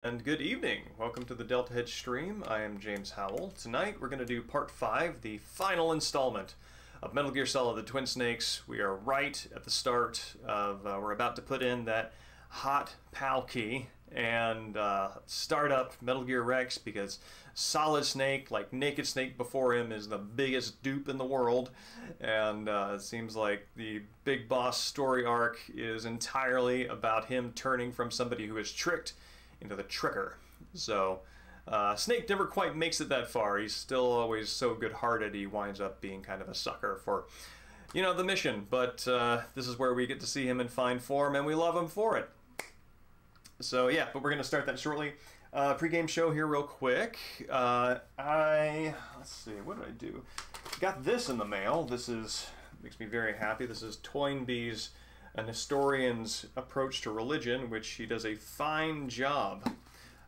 And good evening. Welcome to the Deltahead stream. I am James Howell. Tonight we're going to do part 5, the final installment of Metal Gear Solid: The Twin Snakes. We are right at the start of, we're about to put in that hot PAL key and start up Metal Gear Rex, because Solid Snake, like Naked Snake before him, is the biggest dupe in the world, and it seems like the big boss story arc is entirely about him turning from somebody who is tricked into the tricker. So Snake never quite makes it that far. He's still always so good-hearted, he winds up being kind of a sucker for, you know, the mission. But this is where we get to see him in fine form, and we love him for it. So yeah, but we're going to start that shortly. Pre-game show here real quick. Let's see, what did I do? Got this in the mail. This makes me very happy. This is Toynbee's An Historian's Approach to Religion, which he does a fine job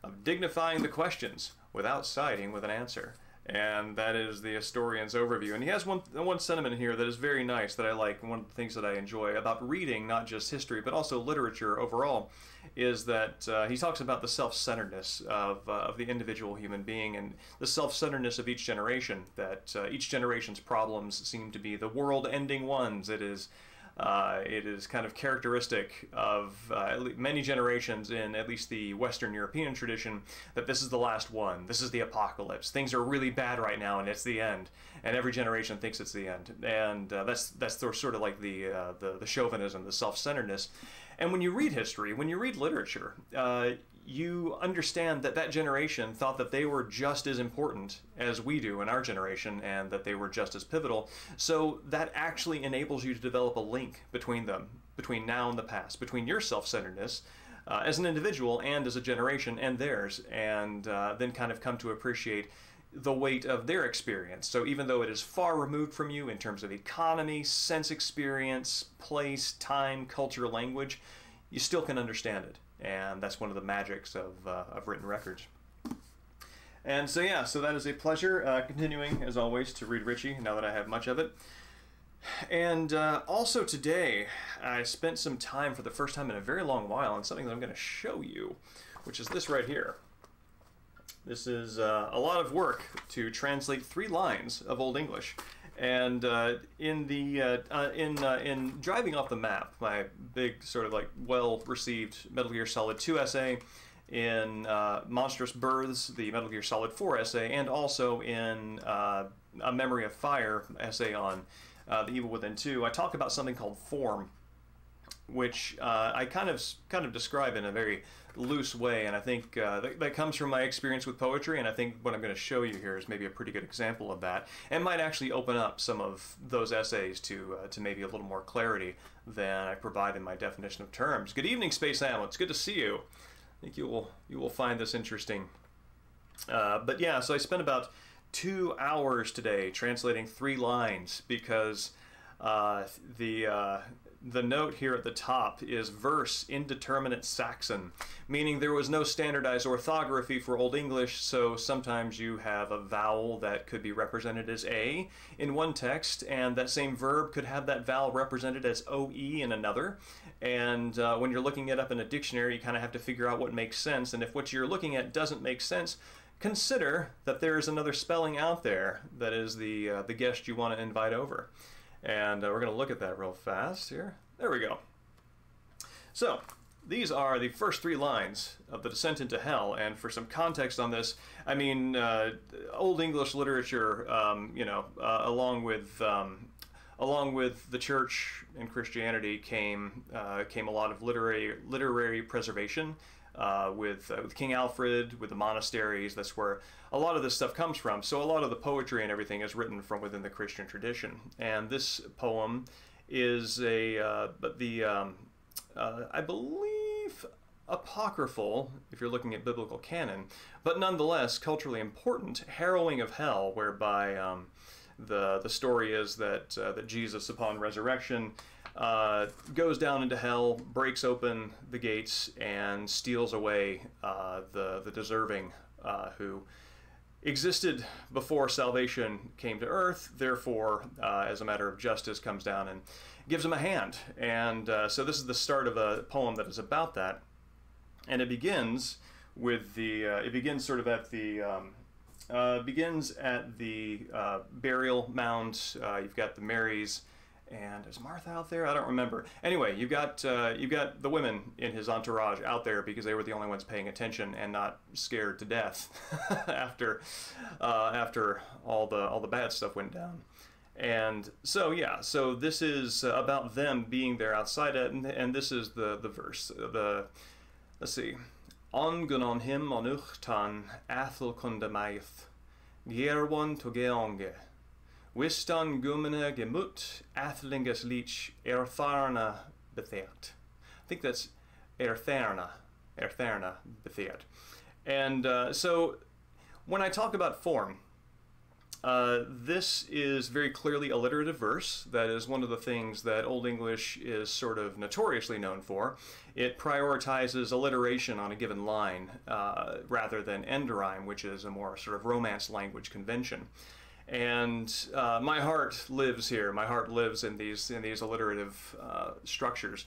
of dignifying the questions without siding with an answer. And that is the historian's overview. And he has one sentiment here that is very nice, that I like, and one of the things that I enjoy about reading, not just history, but also literature overall, is that he talks about the self-centeredness of the individual human being, and the self-centeredness of each generation, that each generation's problems seem to be the world-ending ones. It is kind of characteristic of many generations in at least the Western European tradition that this is the last one. This is the apocalypse. Things are really bad right now, and it's the end. And every generation thinks it's the end. And that's sort of like the chauvinism, the self-centeredness. And when you read history, when you read literature, you understand that that generation thought that they were just as important as we do in our generation, and that they were just as pivotal. So that actually enables you to develop a link between them, between now and the past, between your self-centeredness as an individual and as a generation and theirs, and then kind of come to appreciate the weight of their experience. So even though it is far removed from you in terms of economy, sense experience, place, time, culture, language, you still can understand it. And that's one of the magics of written records. And so yeah, so that is a pleasure. Continuing, as always, to read Ritchie, now that I have much of it. And also today, I spent some time for the first time in a very long while on something that I'm going to show you, which is this right here. This is a lot of work to translate 3 lines of Old English. And in Driving Off the Map, my big sort of like well-received Metal Gear Solid 2 essay, in Monstrous Births, the Metal Gear Solid 4 essay, and also in A Memory of Fire essay on The Evil Within 2, I talk about something called form, which I kind of describe in a very loose way, and I think that comes from my experience with poetry, and I think what I'm going to show you here is maybe a pretty good example of that, and might actually open up some of those essays to maybe a little more clarity than I provide in my definition of terms. Good evening, Space Ammo. It's good to see you. I think you will find this interesting. But yeah, so I spent about 2 hours today translating 3 lines, because the note here at the top is verse indeterminate Saxon, meaning there was no standardized orthography for Old English, so sometimes you have a vowel that could be represented as A in one text, and that same verb could have that vowel represented as OE in another. And when you're looking it up in a dictionary, you kind of have to figure out what makes sense, and if what you're looking at doesn't make sense, consider that there is another spelling out there that is the guest you want to invite over. And we're going to look at that real fast here. There we go. So, these are the first 3 lines of The Descent into Hell, and for some context on this, I mean, Old English literature, you know, along with the church and Christianity came a lot of literary preservation. With King Alfred, with the monasteries, that's where a lot of this stuff comes from. So a lot of the poetry and everything is written from within the Christian tradition. And this poem is I believe, apocryphal, if you're looking at biblical canon, but nonetheless culturally important, harrowing of hell, whereby the story is that Jesus, upon resurrection, goes down into hell, breaks open the gates, and steals away the deserving who existed before salvation came to earth, therefore, as a matter of justice, comes down and gives him a hand. And so this is the start of a poem that is about that. And it begins with the it begins sort of at the burial mound. You've got the Marys, and is Martha out there? I don't remember. Anyway, you've got the women in his entourage out there because they were the only ones paying attention and not scared to death after all the bad stuff went down. And so yeah, so this is about them being there outside it, and this is the verse. Let's see. Angunon him onuchtan athel kundamaith gierwon to geonge wistan gumene gemut athlingas leech ertharna betheat. I think that's ertharna betheat. And so when I talk about form, this is very clearly alliterative verse. That is one of the things that Old English is sort of notoriously known for. It prioritizes alliteration on a given line rather than end rhyme, which is a more sort of Romance language convention. And my heart lives here. My heart lives in these alliterative structures.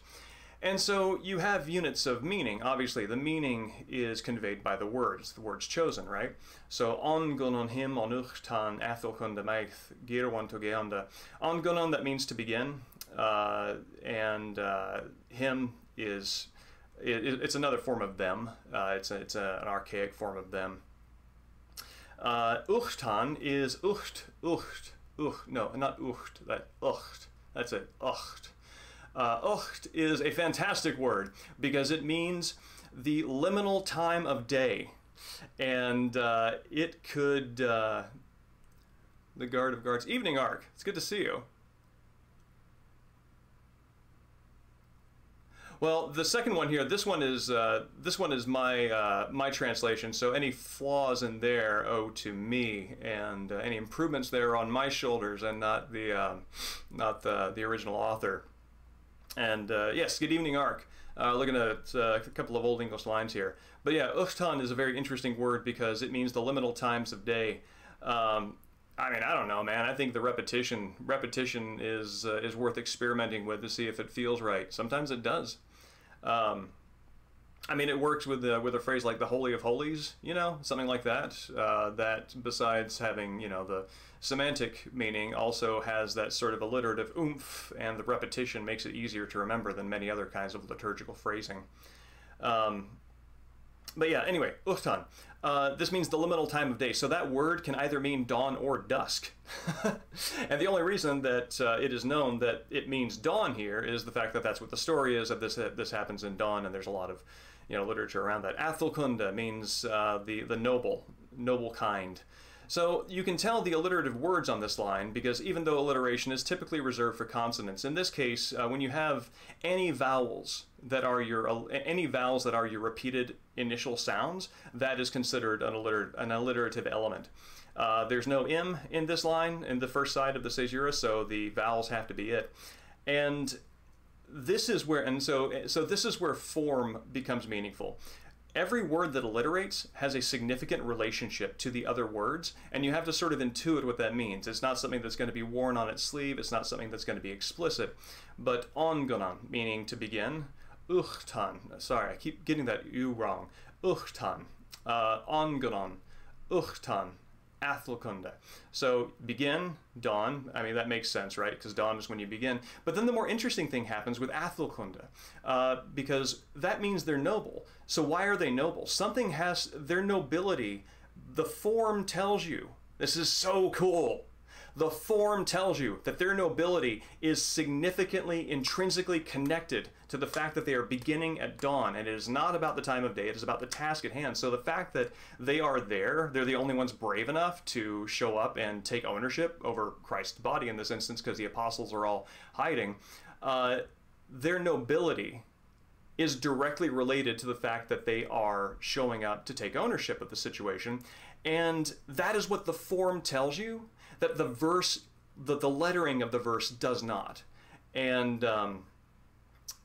And so you have units of meaning. Obviously, the meaning is conveyed by the words chosen, right? So, ongunon him onuchtan athelkunda meith girwan togeanda. Ongunon, that means to begin, and him is, it's another form of them. It's an archaic form of them. Uchtan is no, not ucht, that's it, ucht. Ucht is a fantastic word because it means the liminal time of day, and it could, the guard of guards, evening arc, it's good to see you. Well, the second one here, this one is my my translation. So any flaws in there owe to me, and any improvements there on my shoulders, and not the original author. And yes, good evening, Ark. Looking at a couple of Old English lines here. But yeah, uchtan is a very interesting word because it means the liminal times of day. I mean, I don't know, man. I think the repetition is worth experimenting with to see if it feels right. Sometimes it does. I mean, it works with a phrase like the Holy of Holies, you know, something like that. That besides having, you know, the semantic meaning, also has that sort of alliterative oomph, and the repetition makes it easier to remember than many other kinds of liturgical phrasing. But yeah, anyway, uchtan. This means the liminal time of day. So that word can either mean dawn or dusk. And the only reason that it is known that it means dawn here is the fact that that's what the story is, that this happens in dawn, and there's a lot of, you know, literature around that. Athelkunda means the noble kind. So you can tell the alliterative words on this line because even though alliteration is typically reserved for consonants, in this case, when you have any vowels that are your repeated initial sounds, that is considered an alliterative element. There's no M in this line in the first side of the caesura, so the vowels have to be it. And this is where, this is where form becomes meaningful. Every word that alliterates has a significant relationship to the other words, and you have to sort of intuit what that means. It's not something that's going to be worn on its sleeve, it's not something that's going to be explicit. But ongunan, meaning to begin, uchtan, sorry, I keep getting that U wrong, uchtan, ongunan, uchtan, athelkunda. So begin, dawn, I mean that makes sense, right? Because dawn is when you begin. But then the more interesting thing happens with athelkunda, because that means they're noble. So why are they noble? Something has, their nobility, the form tells you, this is so cool. The form tells you that their nobility is significantly, intrinsically connected to the fact that they are beginning at dawn, and it is not about the time of day, it is about the task at hand. So the fact that they are there, they're the only ones brave enough to show up and take ownership over Christ's body in this instance, because the apostles are all hiding, their nobility is directly related to the fact that they are showing up to take ownership of the situation. And that is what the form tells you, that the verse, the lettering of the verse does not. And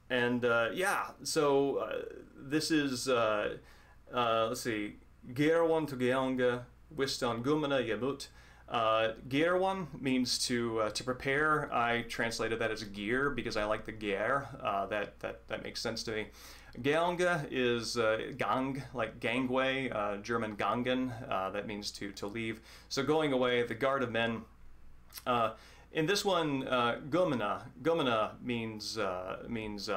yeah, so this is, let's see, Gerwan to Geonga, Wistan Gumana Yamut. Gearwan means to prepare. I translated that as gear because I like the gear. That makes sense to me. Geanga is gang, like gangway, German gangen. That means to leave. So going away, the guard of men. In this one, gomena means that means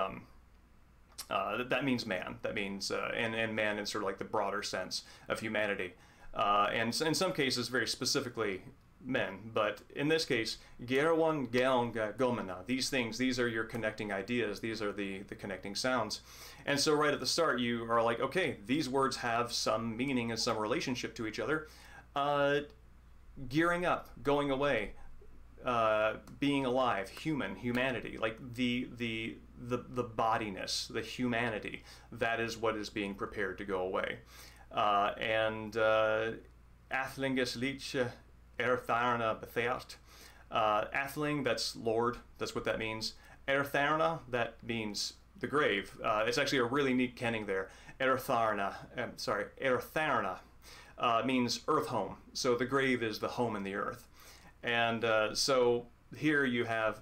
man. That means and man in sort of like the broader sense of humanity. And in some cases, very specifically men, but in this case, Gerawan, Geong, Gomena. These are your connecting ideas. These are the connecting sounds. And so right at the start, you are like, okay, these words have some meaning and some relationship to each other. Gearing up, going away, being alive, humanity, like the bodiness, the humanity. That is what is being prepared to go away. Athlingus Lich Ertharna Betheart. Athling, that's Lord, that's what that means. Ertharna, that means the grave. It's actually a really neat kenning there. Ertharna means earth home. So the grave is the home in the earth. And so here you have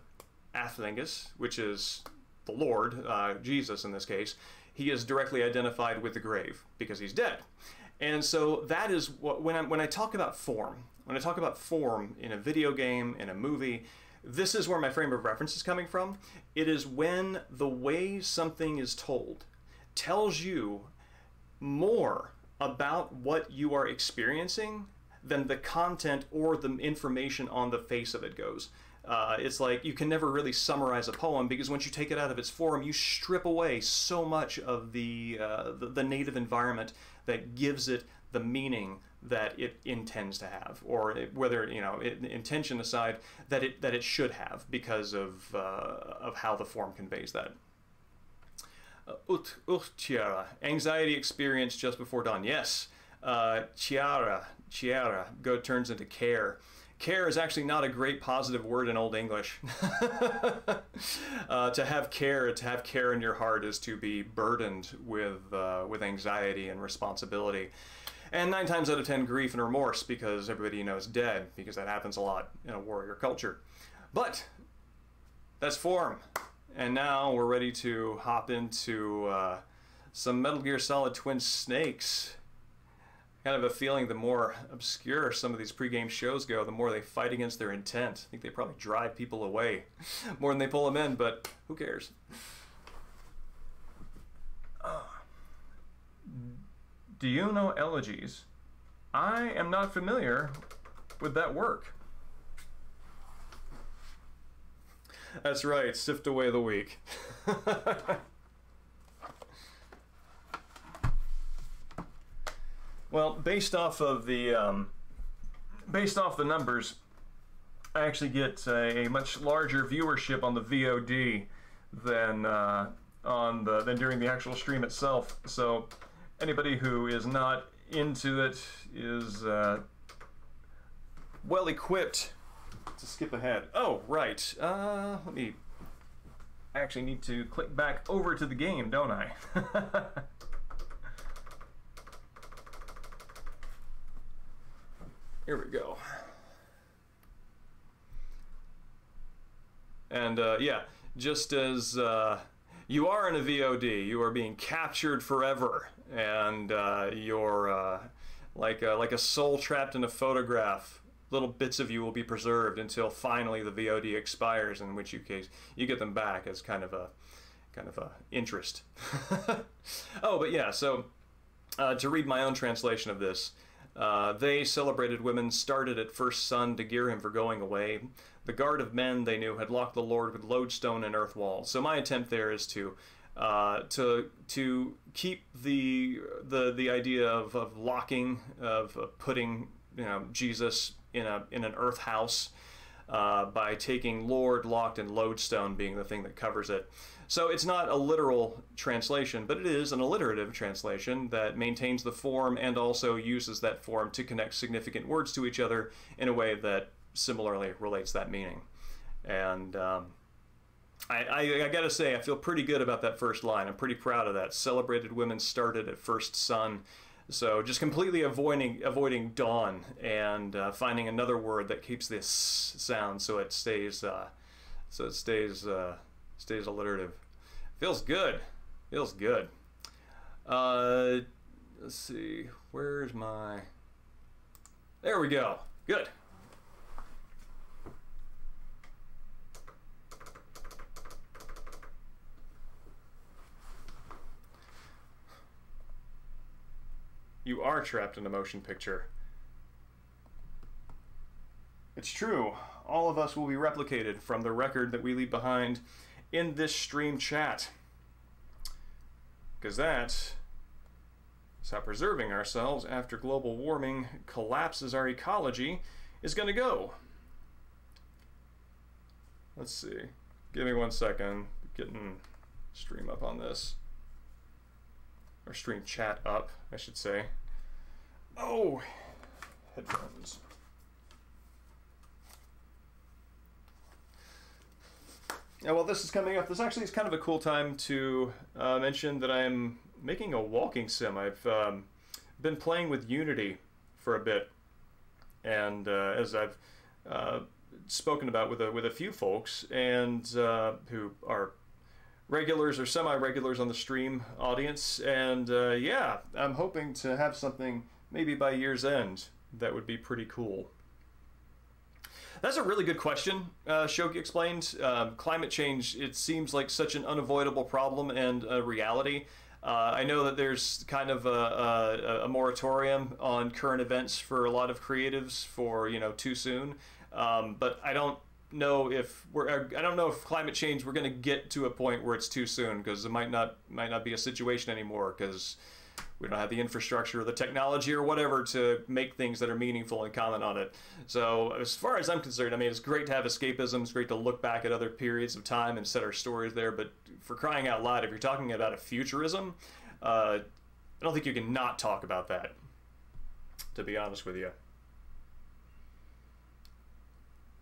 Athlingus, which is the Lord, Jesus in this case. He is directly identified with the grave because he's dead. And so that is what, when I talk about form, when I talk about form in a video game, in a movie, this is where my frame of reference is coming from. It is when the way something is told tells you more about what you are experiencing than the content or the information on the face of it goes. It's like you can never really summarize a poem because once you take it out of its form, you strip away so much of the native environment that gives it the meaning that it intends to have, or whether intention aside, that it should have because of how the form conveys that. Chiara, anxiety experience just before dawn. Yes, chiara turns into care. Care is actually not a great positive word in Old English. To have care in your heart is to be burdened with anxiety and responsibility. And 9 times out of 10, grief and remorse, because everybody you know is dead, because that happens a lot in a warrior culture. But that's form. And now we're ready to hop into some Metal Gear Solid Twin Snakes. Kind of a feeling the more obscure some of these pregame shows go, the more they fight against their intent. I think they probably drive people away more than they pull them in, but who cares? Do you know elegies? I am not familiar with that work. That's right, sift away the weak. Well, based off the numbers, I actually get a much larger viewership on the VOD than than during the actual stream itself. So anybody who is not into it is well equipped to skip ahead. Oh, right. I actually need to click back over to the game, don't I? Here we go. And yeah, just as you are in a VOD, you are being captured forever, and you're like a soul trapped in a photograph. Little bits of you will be preserved until finally the VOD expires, in which case you get them back as kind of a interest. Oh, but yeah, so to read my own translation of this. They celebrated women started at first sun to gear him for going away. The guard of men they knew had locked the Lord with lodestone and earth walls. So my attempt there is to keep the idea of locking, of putting Jesus in an earth house by taking Lord, locked, and lodestone being the thing that covers it. So it's not a literal translation, but it is an alliterative translation that maintains the form and also uses that form to connect significant words to each other in a way that similarly relates that meaning. And I gotta say, I feel pretty good about that first line. I'm pretty proud of that. Celebrated women started at first sun. So just completely avoiding dawn and finding another word that keeps this sound so it stays stays alliterative. Feels good. Feels good. Let's see. Where's my... There we go. Good. You are trapped in a motion picture. It's true. All of us will be replicated from the record that we leave behind in this stream chat. Because that is how preserving ourselves after global warming collapses our ecology is going to go. Let's see. Give me 1 second. Getting stream up on this. Or stream chat up, I should say. Oh! Headphones. Yeah, well, this is coming up. This actually is kind of a cool time to mention that I'm making a walking sim. I've been playing with Unity for a bit, and as I've spoken about with a few folks, and who are regulars or semi-regulars on the stream audience, and yeah, I'm hoping to have something maybe by year's end that would be pretty cool. That's a really good question, Shogi explained. Climate change, it seems like such an unavoidable problem and a reality. I know that there's kind of a moratorium on current events for a lot of creatives for, you know, too soon. But I don't know if climate change, we're going to get to a point where it's too soon, because it might not be a situation anymore, because we don't have the infrastructure or the technology or whatever to make things that are meaningful and comment on it. So as far as I'm concerned, I mean, it's great to have escapism. It's great to look back at other periods of time and set our stories there. But for crying out loud, if you're talking about a futurism, I don't think you can not talk about that, to be honest with you.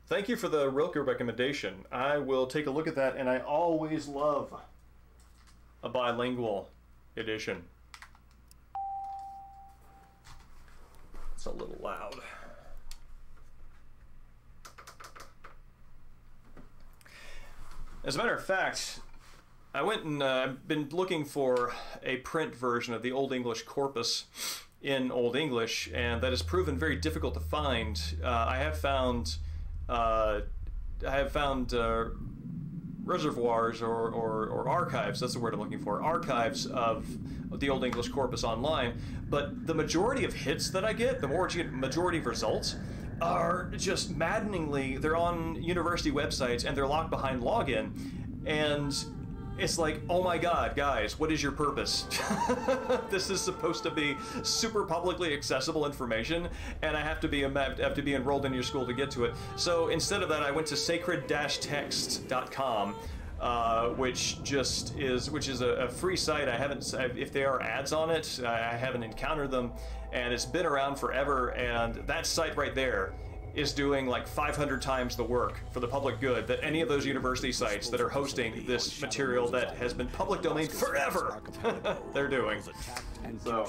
Thank you for the Rilke recommendation. I will take a look at that, and I always love a bilingual edition. It's a little loud. As a matter of fact, I went and been looking for a print version of the Old English corpus in Old English, and that has proven very difficult to find. I have found reservoirs or archives, that's the word I'm looking for, archives of the Old English corpus online, but the majority of hits that I get, the majority of results, are just maddeningly, they're on university websites and they're locked behind login, and it's like, oh my god, guys, what is your purpose? This is supposed to be super publicly accessible information, and I have to be enrolled in your school to get to it. So instead of that, I went to sacred-text.com, which is a free site. If there are ads on it, I haven't encountered them, and it's been around forever. And that site right there is doing like 500 times the work for the public good that any of those university sites that are hosting this material that has been public domain forever they're doing. So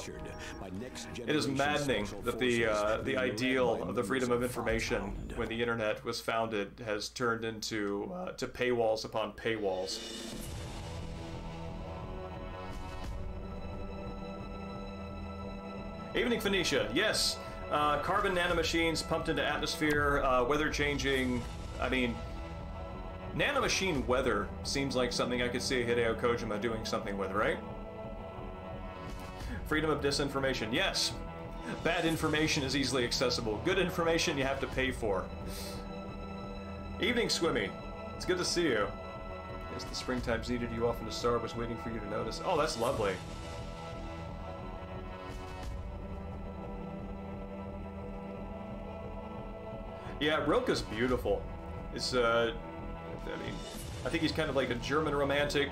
it is maddening that the ideal of the freedom of information when the internet was founded has turned into to paywalls upon paywalls. Evening, Phoenicia. Yes. Carbon nanomachines pumped into atmosphere, weather changing. I mean, nanomachine weather seems like something I could see Hideo Kojima doing something with, right? Freedom of disinformation. Yes. Bad information is easily accessible. Good information you have to pay for. Evening, Swimmy. It's good to see you. Yes, the springtime's needed you off in the star was waiting for you to notice. Oh, that's lovely. Yeah, Rilke's beautiful. It's, I mean, I think he's kind of like a German romantic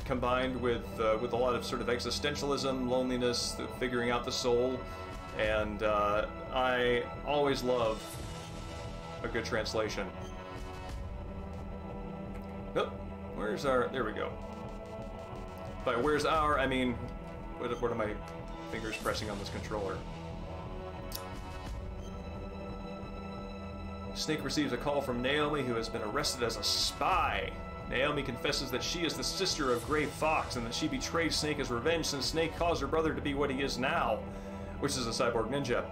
combined with a lot of sort of existentialism, loneliness, figuring out the soul, and I always love a good translation. Oh, where's our? There we go. By where's our, I mean, what am I? fingers pressing on this controller. Snake receives a call from Naomi, who has been arrested as a spy. Naomi confesses that she is the sister of Gray Fox and that she betrayed Snake as revenge since Snake caused her brother to be what he is now, which is a cyborg ninja.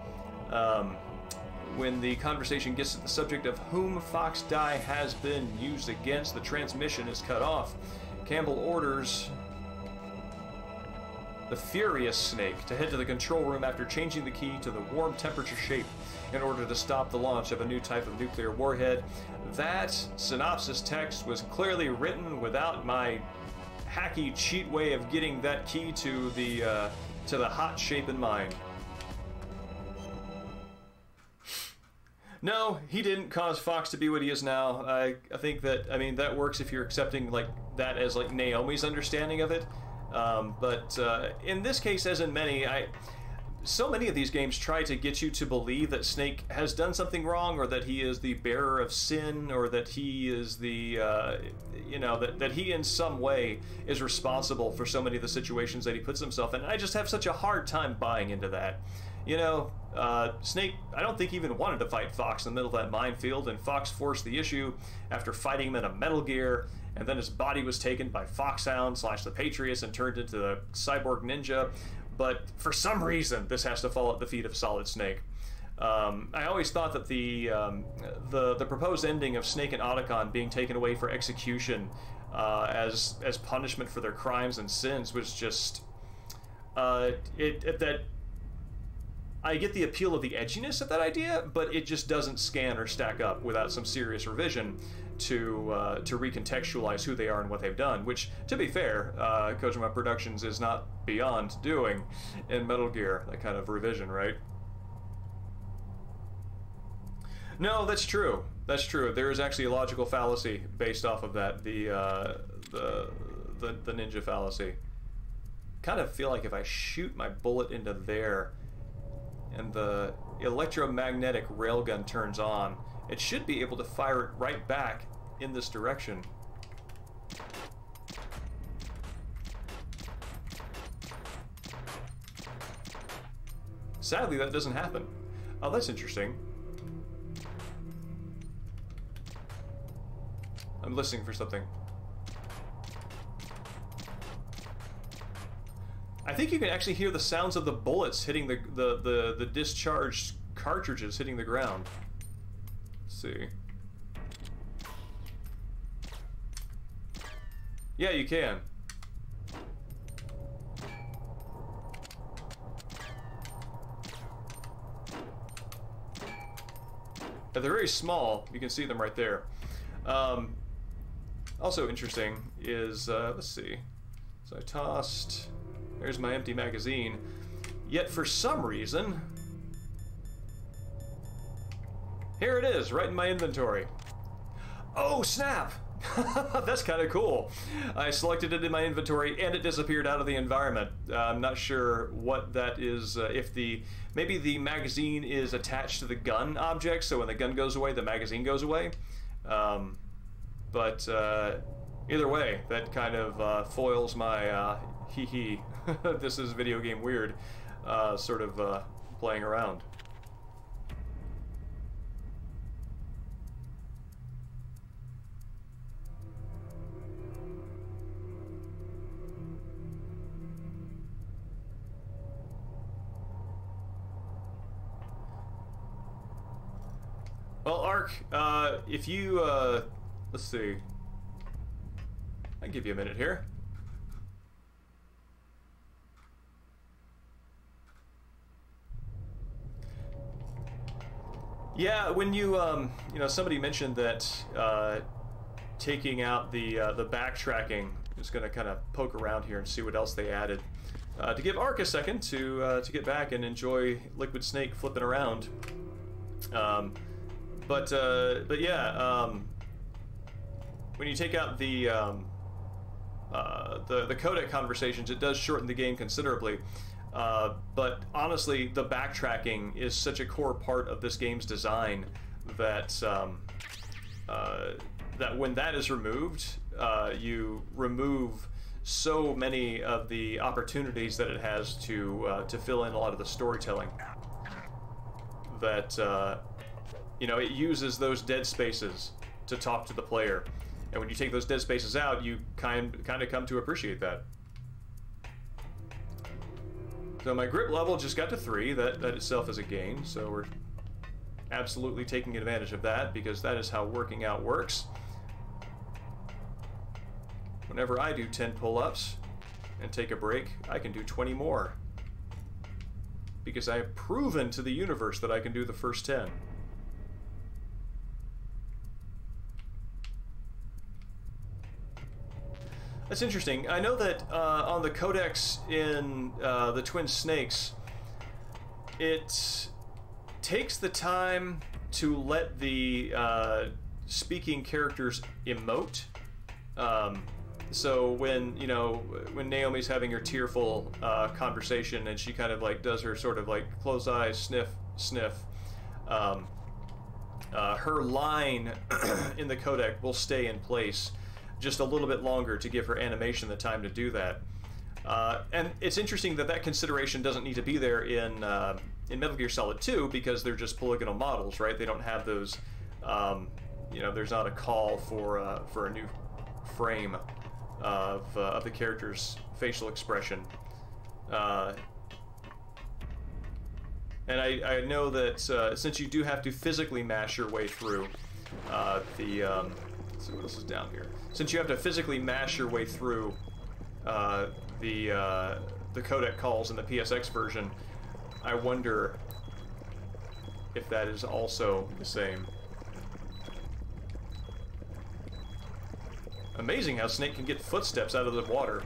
When the conversation gets to the subject of whom Fox die has been used against, the transmission is cut off. Campbell orders the furious Snake to head to the control room after changing the key to the warm temperature shape in order to stop the launch of a new type of nuclear warhead. That synopsis text was clearly written without my hacky cheat way of getting that key to the hot shape in mind. No, he didn't cause Fox to be what he is now. I think that, I mean, that works if you're accepting like that as like Naomi's understanding of it. But in this case, as in many, so many of these games try to get you to believe that Snake has done something wrong, or that he is the bearer of sin, or that he is the, you know, that he in some way is responsible for so many of the situations that he puts himself in. And I just have such a hard time buying into that. You know, Snake, I don't think even wanted to fight Fox in the middle of that minefield, and Fox forced the issue after fighting him in a Metal Gear, and then his body was taken by Foxhound / the Patriots and turned into the cyborg ninja. But for some reason, this has to fall at the feet of Solid Snake. I always thought that the proposed ending of Snake and Otacon being taken away for execution as punishment for their crimes and sins was just that. I get the appeal of the edginess of that idea, but it just doesn't scan or stack up without some serious revision to recontextualize who they are and what they've done, which, to be fair, Kojima Productions is not beyond doing in Metal Gear, that kind of revision, right? No, that's true. That's true. There is actually a logical fallacy based off of that, the ninja fallacy. Kind of feel like if I shoot my bullet into there and the electromagnetic railgun turns on, it should be able to fire it right back in this direction. Sadly, that doesn't happen. Oh, that's interesting. I'm listening for something. I think you can actually hear the sounds of the bullets hitting the discharged cartridges hitting the ground. Let's see. Yeah, you can. They're very small. You can see them right there. Also interesting is, let's see. So I tossed... There's my empty magazine. Yet for some reason... Here it is, right in my inventory. Oh, snap! That's kind of cool. I selected it in my inventory and it disappeared out of the environment. I'm not sure what that is, if maybe the magazine is attached to the gun object, so when the gun goes away, the magazine goes away. But either way, that kind of foils my hee-hee, this is video game weird, sort of playing around. Well, Ark, if you, let's see, I'll give you a minute here. Yeah, when you know, somebody mentioned that taking out the backtracking, I'm just gonna kind of poke around here and see what else they added. To give Ark a second to get back and enjoy Liquid Snake flipping around. But yeah, when you take out the codec conversations, it does shorten the game considerably. But honestly, the backtracking is such a core part of this game's design that that when that is removed, you remove so many of the opportunities that it has to fill in a lot of the storytelling that you know, it uses those dead spaces to talk to the player, and when you take those dead spaces out, you kind of come to appreciate that. So my grip level just got to 3. That itself is a gain, so we're absolutely taking advantage of that, because that is how working out works. Whenever I do 10 pull-ups and take a break, I can do 20 more, because I have proven to the universe that I can do the first 10. That's interesting. I know that on the codex in the Twin Snakes, it takes the time to let the speaking characters emote. So when, you know, when Naomi's having her tearful conversation, and she kind of like does her sort of like close eyes, sniff, sniff, her line in the codec will stay in place just a little bit longer to give her animation the time to do that. And it's interesting that that consideration doesn't need to be there in Metal Gear Solid 2, because they're just polygonal models, right? They don't have those, you know, there's not a call for a new frame of the character's facial expression. And I know that since you do have to physically mash your way through let's see what else is down here. Since you have to physically mash your way through the codec calls in the PSX version, I wonder if that is also the same. Amazing how Snake can get footsteps out of the water.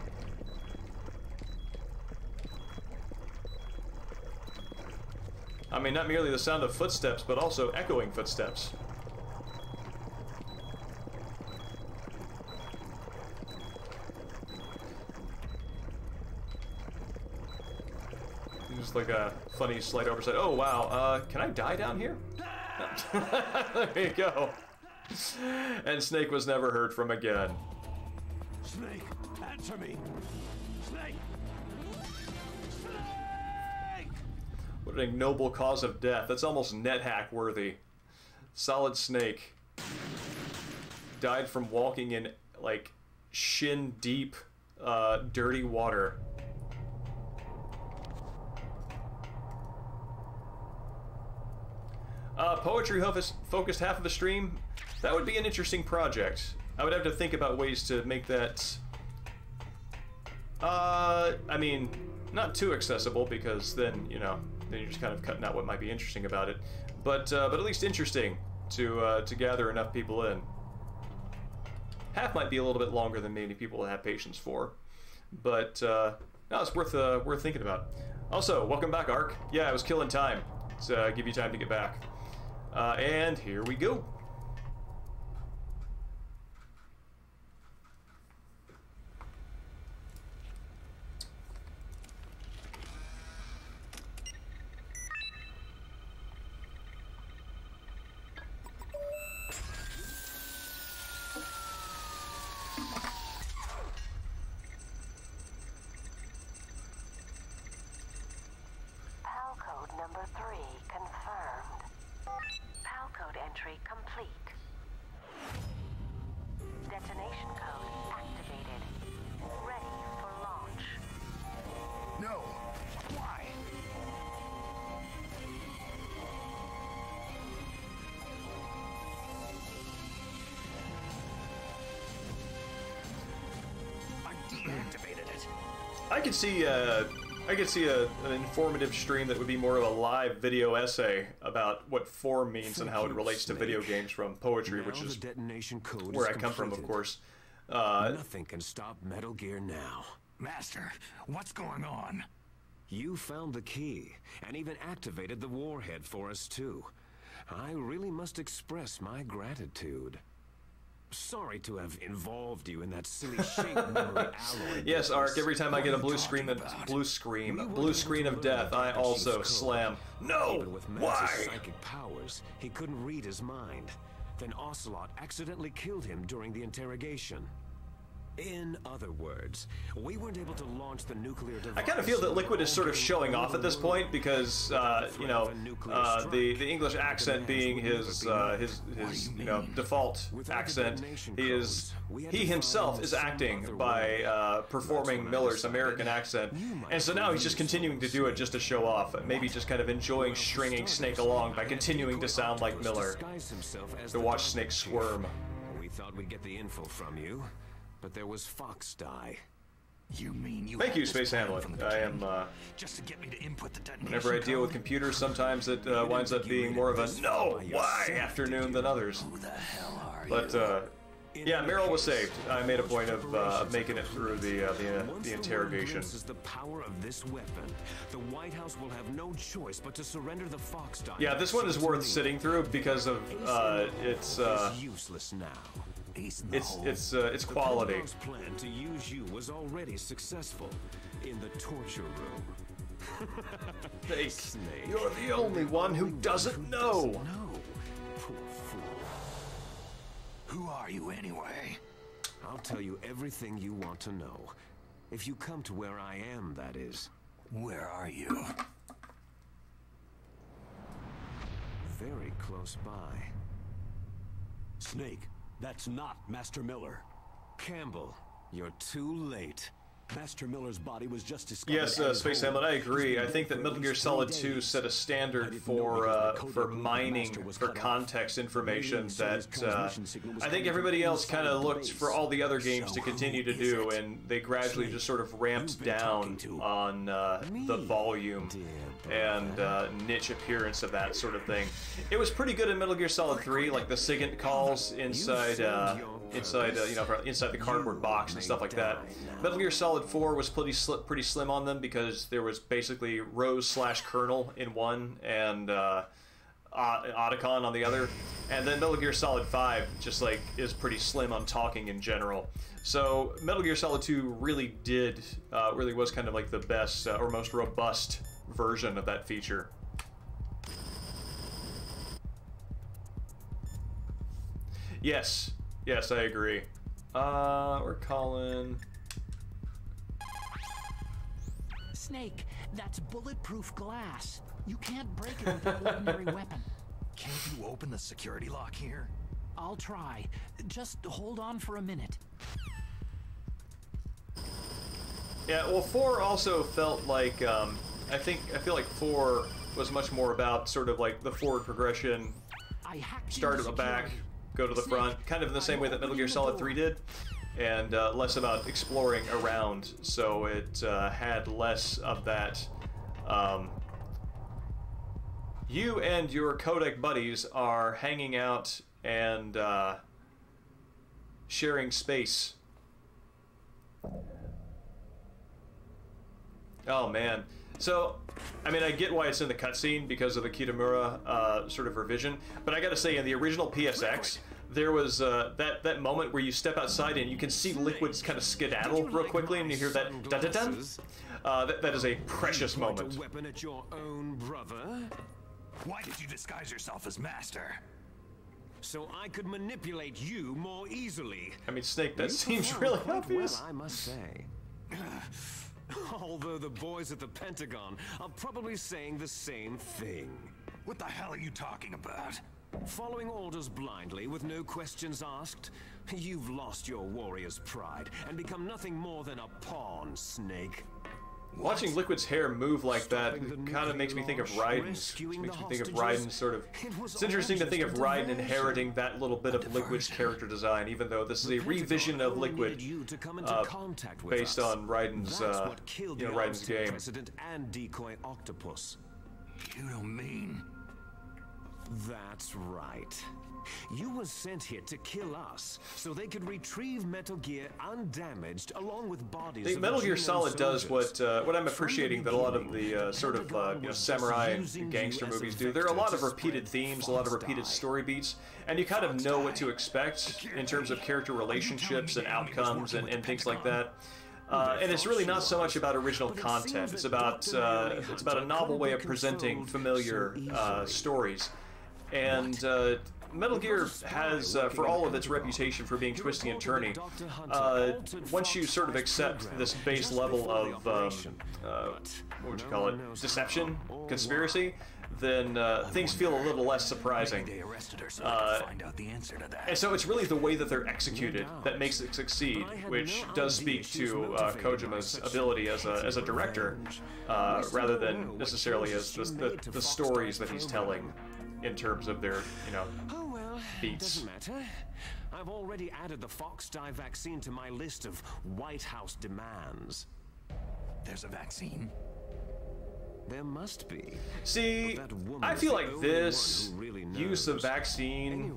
I mean, not merely the sound of footsteps, but also echoing footsteps. Just like a funny slight oversight. Oh, wow. Can I die down here? There you go. And Snake was never heard from again. Snake, answer me. Snake! Snake! What an ignoble cause of death. That's almost NetHack worthy. Solid Snake died from walking in, like, shin-deep, dirty water. Poetry-focused half of the stream. That would be an interesting project. I would have to think about ways to make that... I mean, not too accessible, because then, you know, then you're just kind of cutting out what might be interesting about it. But at least interesting to gather enough people in. Half might be a little bit longer than many people have patience for. But, no, it's worth thinking about. Also, welcome back, Ark. Yeah, I was killing time to give you time to get back. And here we go. I could see an informative stream that would be more of a live video essay about what form means and how it relates to video games from Poetry, which is where I come from, of course. Nothing can stop Metal Gear now. Master, what's going on? You found the key, and even activated the warhead for us too. I really must express my gratitude. Sorry to have involved you in that silly shape memory alloy. Yes, Ark, every time I get a blue screen of death, I also slam. No! Even with Why? psychic powers, he couldn't read his mind. Then Ocelot accidentally killed him during the interrogation. In other words, we weren't able to launch the nuclear device. I kind of feel that Liquid is sort of showing off at this point because, you know, the English accent being his you know, default accent, he himself is acting by performing Miller's American accent, and so now he's just continuing to do it just to show off, maybe just kind of enjoying stringing Snake along by continuing to sound like Miller, to watch Snake squirm. We thought we'd get the info from you, but there was Fox die. You mean you Thank you, Space Hamlet. I am, just to get me to input the detonation whenever I deal with computers, sometimes it winds up being more of a no, why afternoon than others. Who the hell are you? But, yeah, Meryl was saved. I made a point of making it through the interrogation. Is the power of this weapon. The White House will have no choice but to surrender the Fox die. Yeah, this one is worth sitting through because of it's useless now. it's quality. The plan to use you was already successful in the torture room. Snake, you're the only one who doesn't know. No, poor fool. Who are you anyway? I'll tell you everything you want to know. If you come to where I am, that is. Where are you? Very close by. Snake, that's not Master Miller. Campbell, you're too late. Master Miller's body was just discovered. Yes, Space Hamlet, I agree. I think that Metal Gear Solid 2 set a standard for mining, for context information that I think everybody else kind of looked for all the other games to continue to do, and they gradually just sort of ramped down on the volume and niche appearance of that sort of thing. It was pretty good in Metal Gear Solid 3, like the SIGINT calls inside you know, inside the cardboard box and stuff like that. Metal Gear Solid 4 was pretty slim on them because there was basically Rose/Colonel in one and Otacon on the other, and then Metal Gear Solid 5 just like is pretty slim on talking in general. So Metal Gear Solid 2 really really was kind of like the best or most robust version of that feature. Yes, I agree. We're calling... Snake, that's bulletproof glass. You can't break it with an ordinary weapon. Can't you open the security lock here? I'll try. Just hold on for a minute. Yeah, well, 4 also felt like, I feel like 4 was much more about sort of like the forward progression, start at the back, go to the front, kind of in the same way that Metal Gear Solid 3 did, and less about exploring around, so it had less of that. You and your codec buddies are hanging out and sharing space. Oh man. So, I mean, I get why it's in the cutscene because of the Kitamura sort of revision, but I gotta say, in the original PSX, there was that moment where you step outside and you can see Liquid's kind of skedaddle real quickly, and you hear that dun-dun-dun. That is a precious moment. A weapon at your own brother? Why did you disguise yourself as Master? So I could manipulate you more easily. I mean, Snake, that seems really obvious. Well, I must say. Although the boys at the Pentagon are probably saying the same thing. What the hell are you talking about? Following orders blindly with no questions asked? You've lost your warrior's pride and become nothing more than a pawn, Snake. Watching Liquid's hair move like that kind of makes me think of Raiden's. Makes me think of Raiden's sort of... It's interesting to think of Raiden inheriting that little bit of Liquid's character design, even though this is a revision of Liquid based on Raiden's, Raiden's game. President and decoy octopus. You don't mean... That's right. You were sent here to kill us, so they could retrieve Metal Gear undamaged, along with bodies of Metal Gear Solid does what I'm appreciating that a lot of the samurai and gangster movies do. There are a lot of repeated themes, a lot of repeated story beats, and you kind of know what to expect in terms of character relationships and outcomes and things like that. And it's really not so much about original content. It's about a novel way of presenting familiar stories. And Metal Gear has, for all of its reputation for being twisty and turny, once you sort of accept this base level of, what would you call it, deception, conspiracy, then things feel a little less surprising. And so it's really the way that they're executed that makes it succeed, which does speak to Kojima's ability as a director, rather than necessarily as the stories that he's telling in terms of their, you know, beats. Doesn't matter. I've already added the Fox dye vaccine to my list of White House demands. There's a vaccine? There must be. See, I feel like this use of vaccine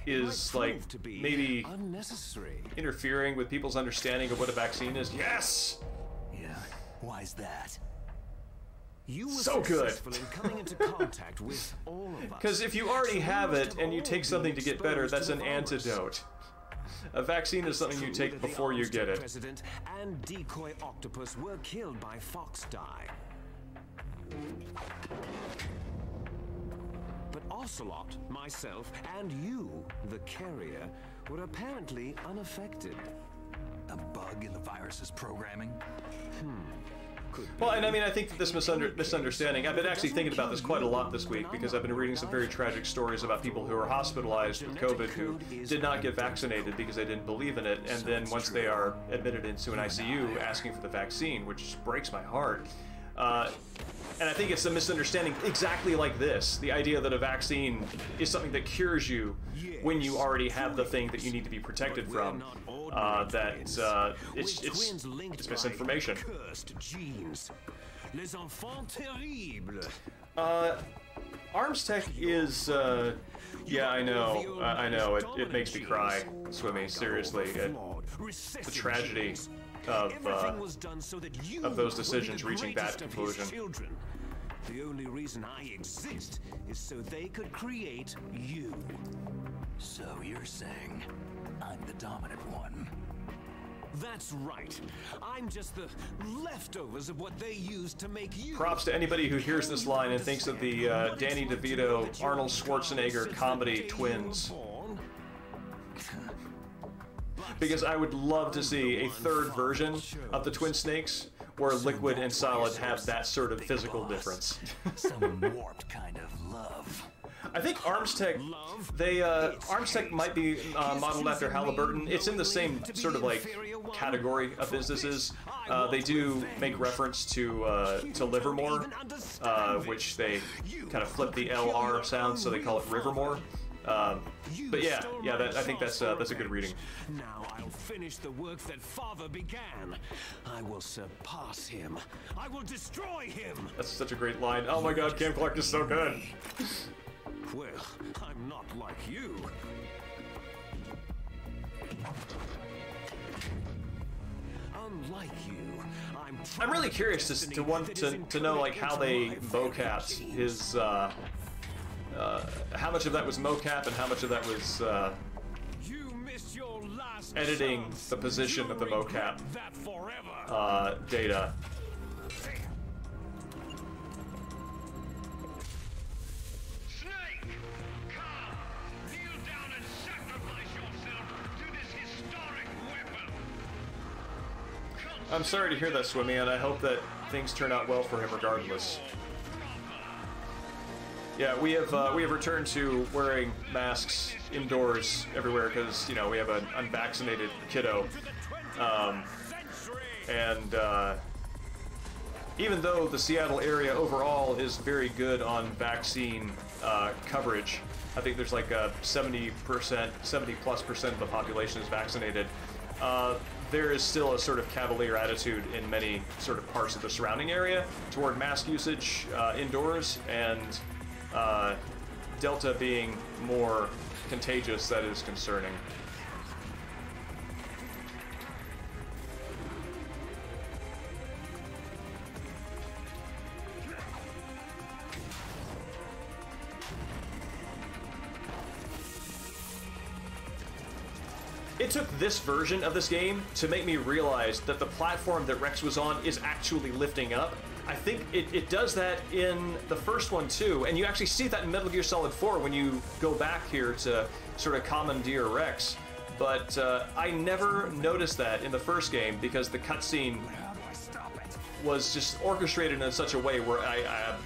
is like maybe unnecessary. interfering with people's understanding of what a vaccine is. Yes! Yeah. Why's that? You were So good. successful in coming into contact with all of us. Because if you already have it and you take something to get better, that's an antidote. A vaccine is something you take before you get it. President and decoy octopus were killed by Fox dye. But Ocelot, myself, and you, the carrier, were apparently unaffected. A bug in the virus's programming? Well, and I mean, I think that this misunderstanding, I've been actually thinking about this quite a lot this week because I've been reading some very tragic stories about people who are hospitalized with COVID who did not get vaccinated because they didn't believe in it, and then once they are admitted into an ICU asking for the vaccine, which just breaks my heart. And I think it's a misunderstanding exactly like this. The idea that a vaccine is something that cures you when you already have the thing that you need to be protected from. It's misinformation. Cursed genes. Les enfants terribles. Arms Tech is, yeah, I know, it makes me cry, Swimmy, seriously. The tragedy of those decisions reaching that conclusion. The only reason I exist is so they could create you. So you're saying I'm the dominant one? That's right. I'm just the leftovers of what they used to make you. Props to anybody who hears this line and thinks of the Danny DeVito, Arnold Schwarzenegger comedy Twins. Because I would love to see a third version of the Twin Snakes where Liquid and Solid have that sort of physical difference. Some warped kind of love. I think Arms Tech might be modeled after Halliburton. It's in the same sort of like category of businesses. They do make reference to Livermore, which they kind of flip the LR sound, so they call it Rivermore. But yeah, I think that's a good reading. Now I'll finish the work that Father began. I will surpass him. I will destroy him. That's such a great line. Oh my God, Cam Clark is so good. Well, I'm not like you. Unlike you, I'm really curious to know like how they mocapped his how much of that was mocap and how much of that was editing the position of the mocap data. Snake, come, kneel down and sacrifice yourself to this historic weapon. I'm sorry to hear that, Swimmy, and I hope that things turn out well for him regardless. Yeah, we have returned to wearing masks indoors everywhere because, you know, we have an unvaccinated kiddo. Even though the Seattle area overall is very good on vaccine coverage, I think there's like 70%, 70+% of the population is vaccinated. There is still a sort of cavalier attitude in many sort of parts of the surrounding area toward mask usage indoors, and Delta being more contagious, that is concerning. It took this version of this game to make me realize that the platform that Rex was on is actually lifting up, I think it does that in the first one too, and you actually see that in Metal Gear Solid 4 when you go back here to sort of commandeer Rex. But I never noticed that in the first game because the cutscene was just orchestrated in such a way where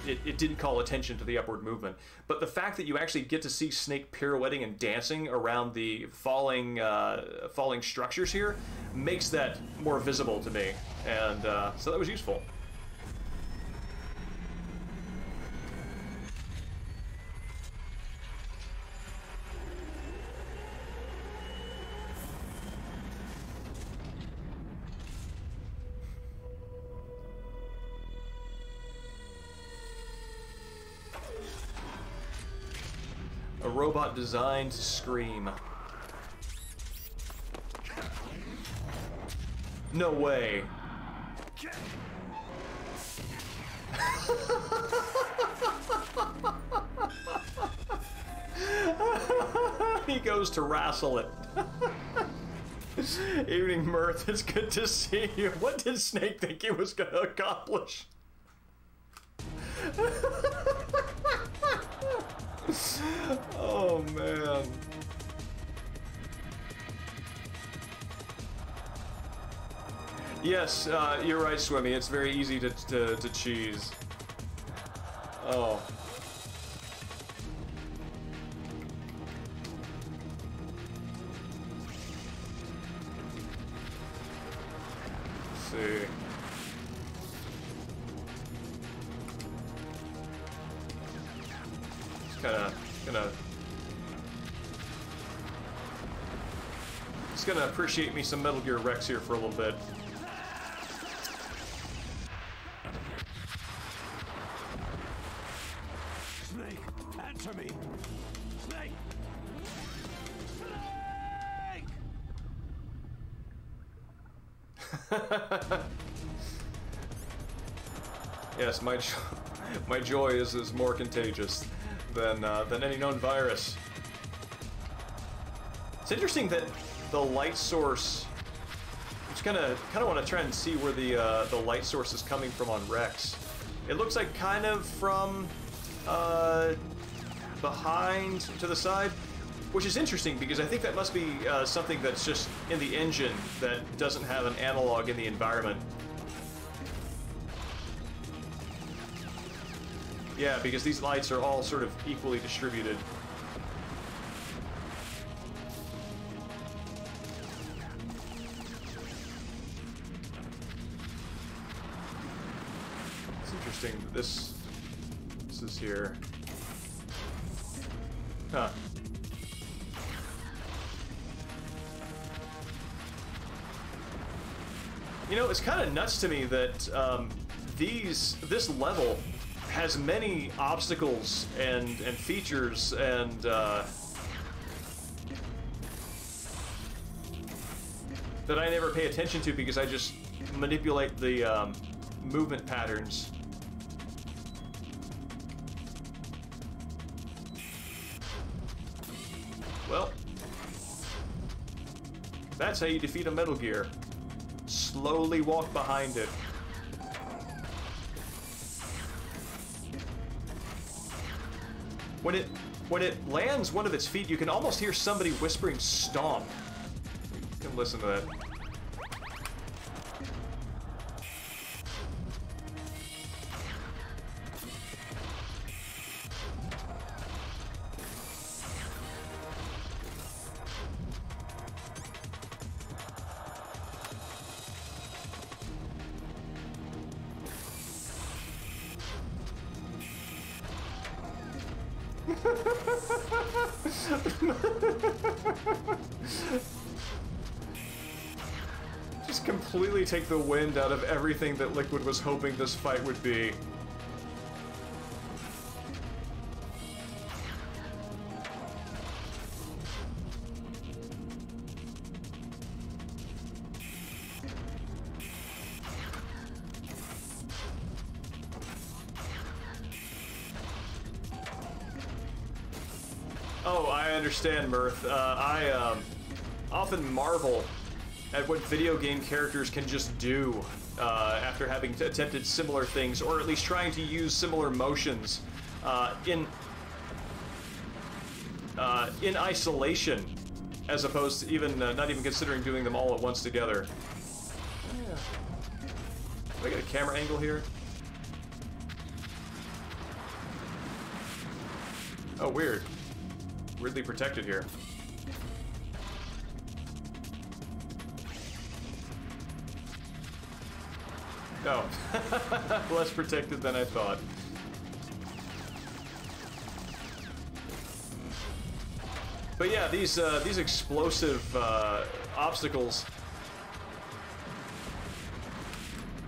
it didn't call attention to the upward movement. But the fact that you actually get to see Snake pirouetting and dancing around the falling structures here makes that more visible to me, and so that was useful. A robot designed to scream. No way. He goes to wrestle it. Evening, Mirth. It's good to see you. What did Snake think he was going to accomplish? Oh, man. Yes, you're right, Swimmy. It's very easy to cheese. Oh. Let's see. It's gonna appreciate me some Metal Gear Rex here for a little bit. Snake, answer me. Snake. Snake. Yes, my joy is more contagious than any known virus. It's interesting that the light source. I just kind of want to try and see where the light source is coming from on Rex. It looks like kind of from behind to the side, which is interesting because I think that must be something that's just in the engine that doesn't have an analog in the environment. Yeah, because these lights are all sort of equally distributed. It's interesting that this is here. Huh. You know, it's kind of nuts to me that this level has many obstacles and features and that I never pay attention to because I just manipulate the movement patterns. Well, that's how you defeat a Metal Gear. Slowly walk behind it. When it lands one of its feet, you can almost hear somebody whispering "stomp." You can listen to that. Just completely take the wind out of everything that Liquid was hoping this fight would be. Oh, I understand, Mirth. I often marvel at what video game characters can just do. after having attempted similar things, or at least trying to use similar motions in isolation, as opposed to even not even considering doing them all at once together. Yeah. Do I get a camera angle here? Oh, weird. Weirdly protected here. No. Less protected than I thought. But yeah, these explosive obstacles,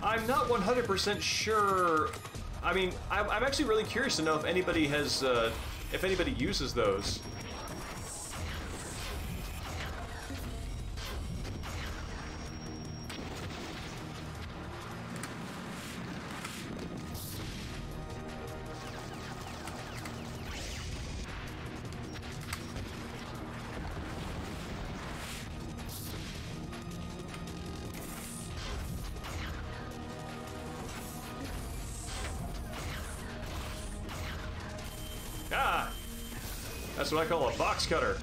I'm not 100% sure. I mean, I'm actually really curious to know if anybody has, if anybody uses those. Ah! That's what I call a box cutter.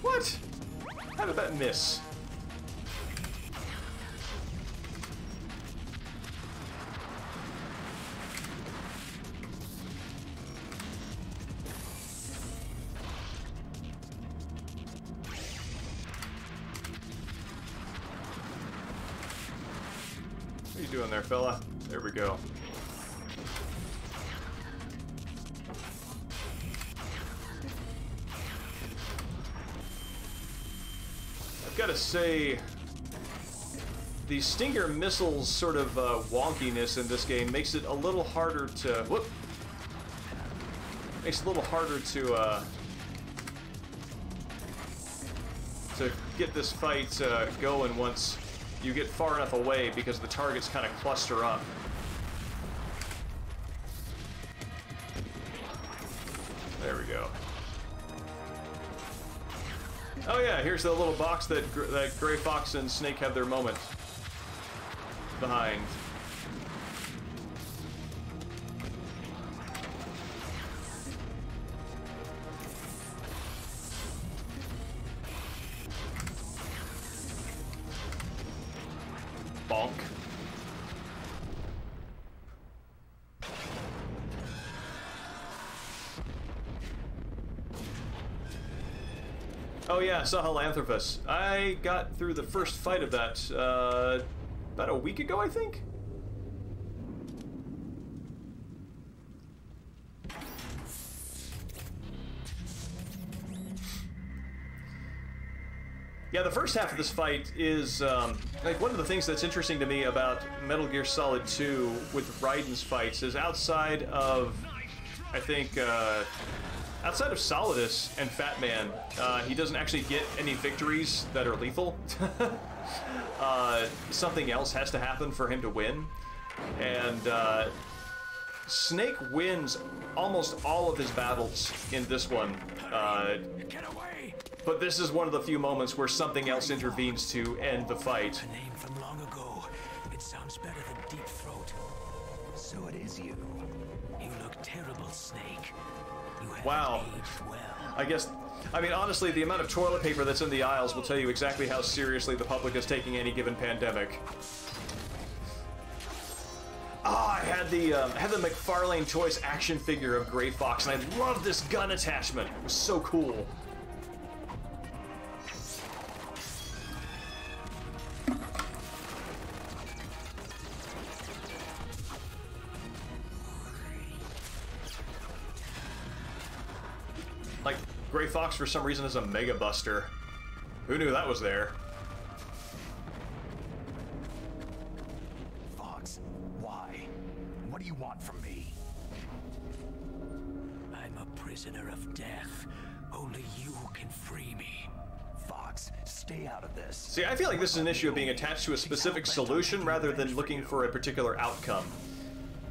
What? How did that miss? What are you doing there, fella? There we go. I've got to say, the Stinger missiles sort of wonkiness in this game makes it a little harder to... Whoop! Makes it a little harder to get this fight going once you get far enough away, because the targets kind of cluster up. There we go. Oh yeah, here's the little box that Gray Fox and Snake have their moment behind. Bonk. Oh yeah, Sahelanthropus. I got through the first fight of that about a week ago, I think? Yeah, the first half of this fight is, like, one of the things that's interesting to me about Metal Gear Solid 2 with Raiden's fights is outside of, I think, outside of Solidus and Fat Man, he doesn't actually get any victories that are lethal. Something else has to happen for him to win. And Snake wins almost all of his battles in this one. Get away! But this is one of the few moments where something else intervenes to end the fight. A name from long ago. It sounds better than Deep Throat. So it is you. You look terrible, Snake. You have Wow. aged well. I mean, honestly, the amount of toilet paper that's in the aisles will tell you exactly how seriously the public is taking any given pandemic. Ah, I had the McFarlane Toys action figure of Gray Fox, and I love this gun attachment. It was so cool. Like, Gray Fox for some reason is a Mega Buster. Who knew that was there? Fox, why? What do you want from me? I'm a prisoner of death. Only you can free me. Fox, stay out of this. See, I feel like this is an issue of being attached to a specific solution rather than looking for a particular outcome.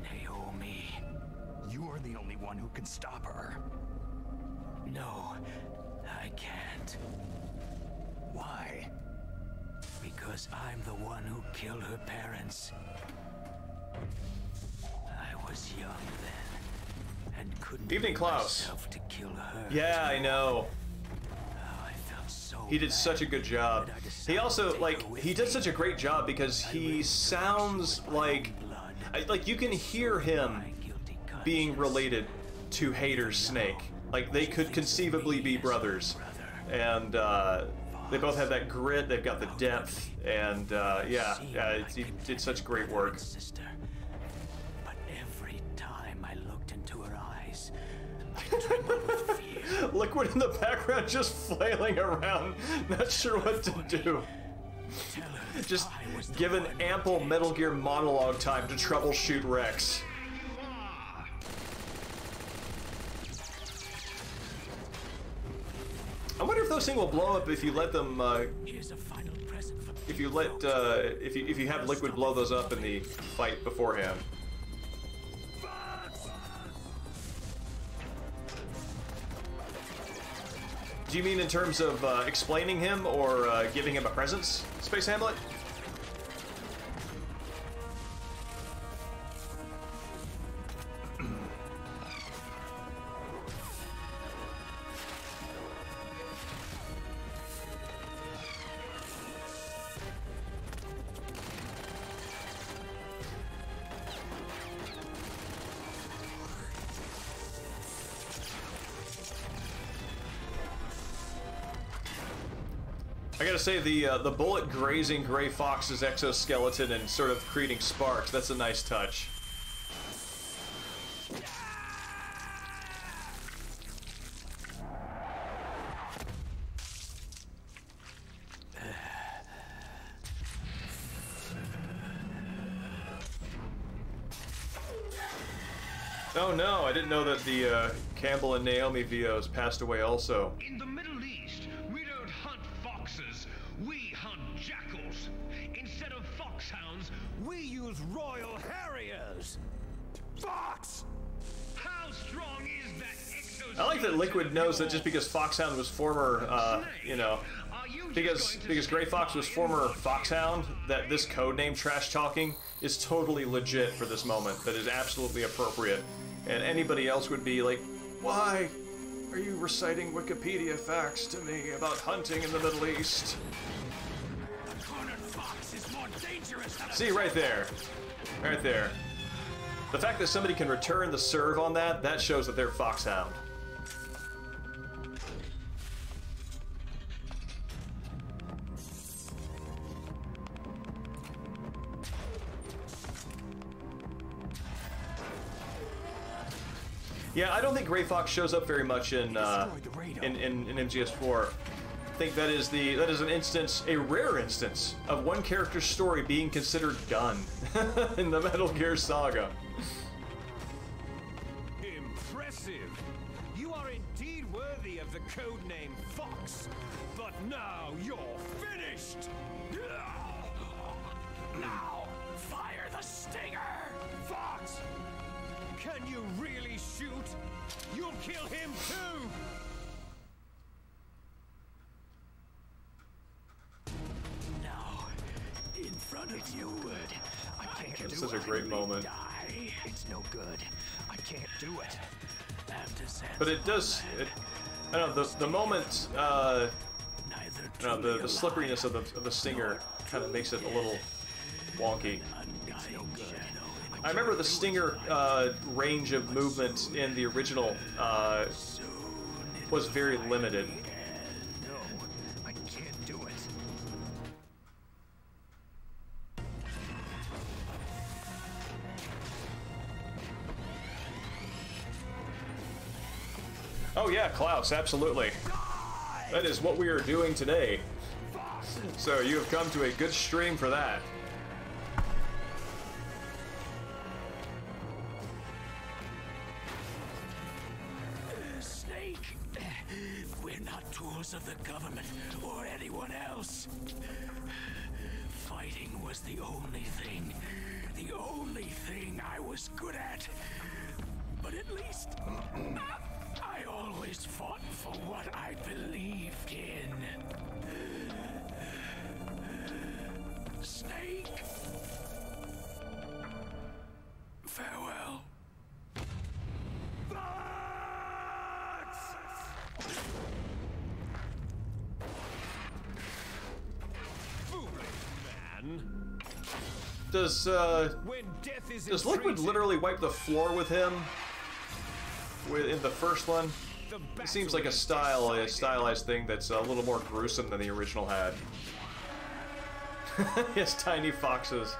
Naomi. You are the only one who can stop her. No, I can't. Why? Because I'm the one who killed her parents. I was young then, and couldn't Evening, bring Klaus. myself to kill her. Yeah, I know. Oh, I felt so He did bad such a good job. that I decided He to also, take like, her with he does me. such a great job because he sounds like, like you can hear him My guilty being conscience. related to Hader's Snake. Like, they could conceivably be brothers. And they both have that grit, they've got the depth, and yeah, he did such great work. Sister. But every time I looked into her eyes, I trembled with fear. Liquid in the background just flailing around, not sure what to do. Tell her Just I was the given one who ample did it. Metal Gear monologue time to troubleshoot Rex. I wonder if those things will blow up if you let them, Here's a final present from if you let, if you have Liquid blow those up in the fight beforehand. Do you mean in terms of explaining him or giving him a presence, Space Hamlet? I gotta say, the bullet grazing Gray Fox's exoskeleton and sort of creating sparks, that's a nice touch. Oh no, I didn't know that the Campbell and Naomi VOs passed away also. In the Middle East, we don't hunt foxes, we hunt jackals. Instead of foxhounds, We use Royal Harriers! Fox! how strong is that exoskeleton? I like that Liquid knows that just because Foxhound was former, you know, because Gray Fox was former Foxhound, that this codename trash talking is totally legit for this moment. That is absolutely appropriate. And anybody else would be like, why are you reciting Wikipedia facts to me about hunting in the Middle East? The cornered fox is more dangerous than a See, right there. Right there. The fact that somebody can return the serve on that, that shows that they're Foxhound. Yeah, I don't think Gray Fox shows up very much in MGS4. I think that is an instance, a rare instance, of one character's story being considered done in the Metal Gear saga. Impressive! You are indeed worthy of the codename Fox. But now you're finished! Now, fire the stinger! Fox! Can you really shoot? You'll kill him too! Now, in front of you. I can't do This is a great moment. Die. It's no good. I can't do it. But it does. I don't know, the moment. The slipperiness of the stinger kind of makes it a little wonky. I remember the stinger range of movement in the original was very limited. No, I can't do it. Oh yeah, Klaus, absolutely. That is what we are doing today. So you have come to a good stream for that. Snake, we're not tools of the government or anyone else. Fighting was the only thing I was good at. but at least I always fought for what I believed in. Snake. Farewell. Does Liquid literally wipe the floor with him? In the first one? It seems like a stylized thing that's a little more gruesome than the original had. Yes, tiny foxes.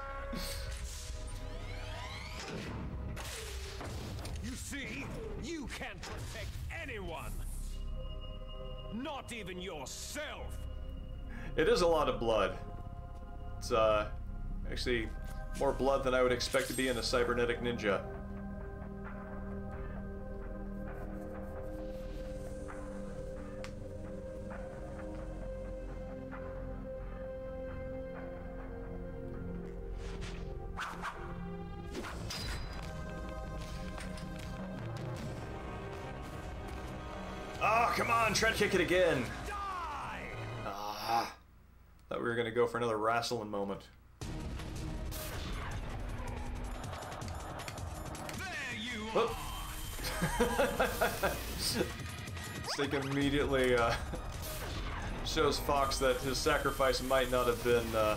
You see, you can't protect anyone. Not even yourself. It is a lot of blood. It's actually more blood than I would expect to be in a cybernetic ninja. Oh, come on, try to kick it again. Ah, thought we were gonna go for another wrestling moment. Oh. Snake immediately shows Fox that his sacrifice might not have been. Oh.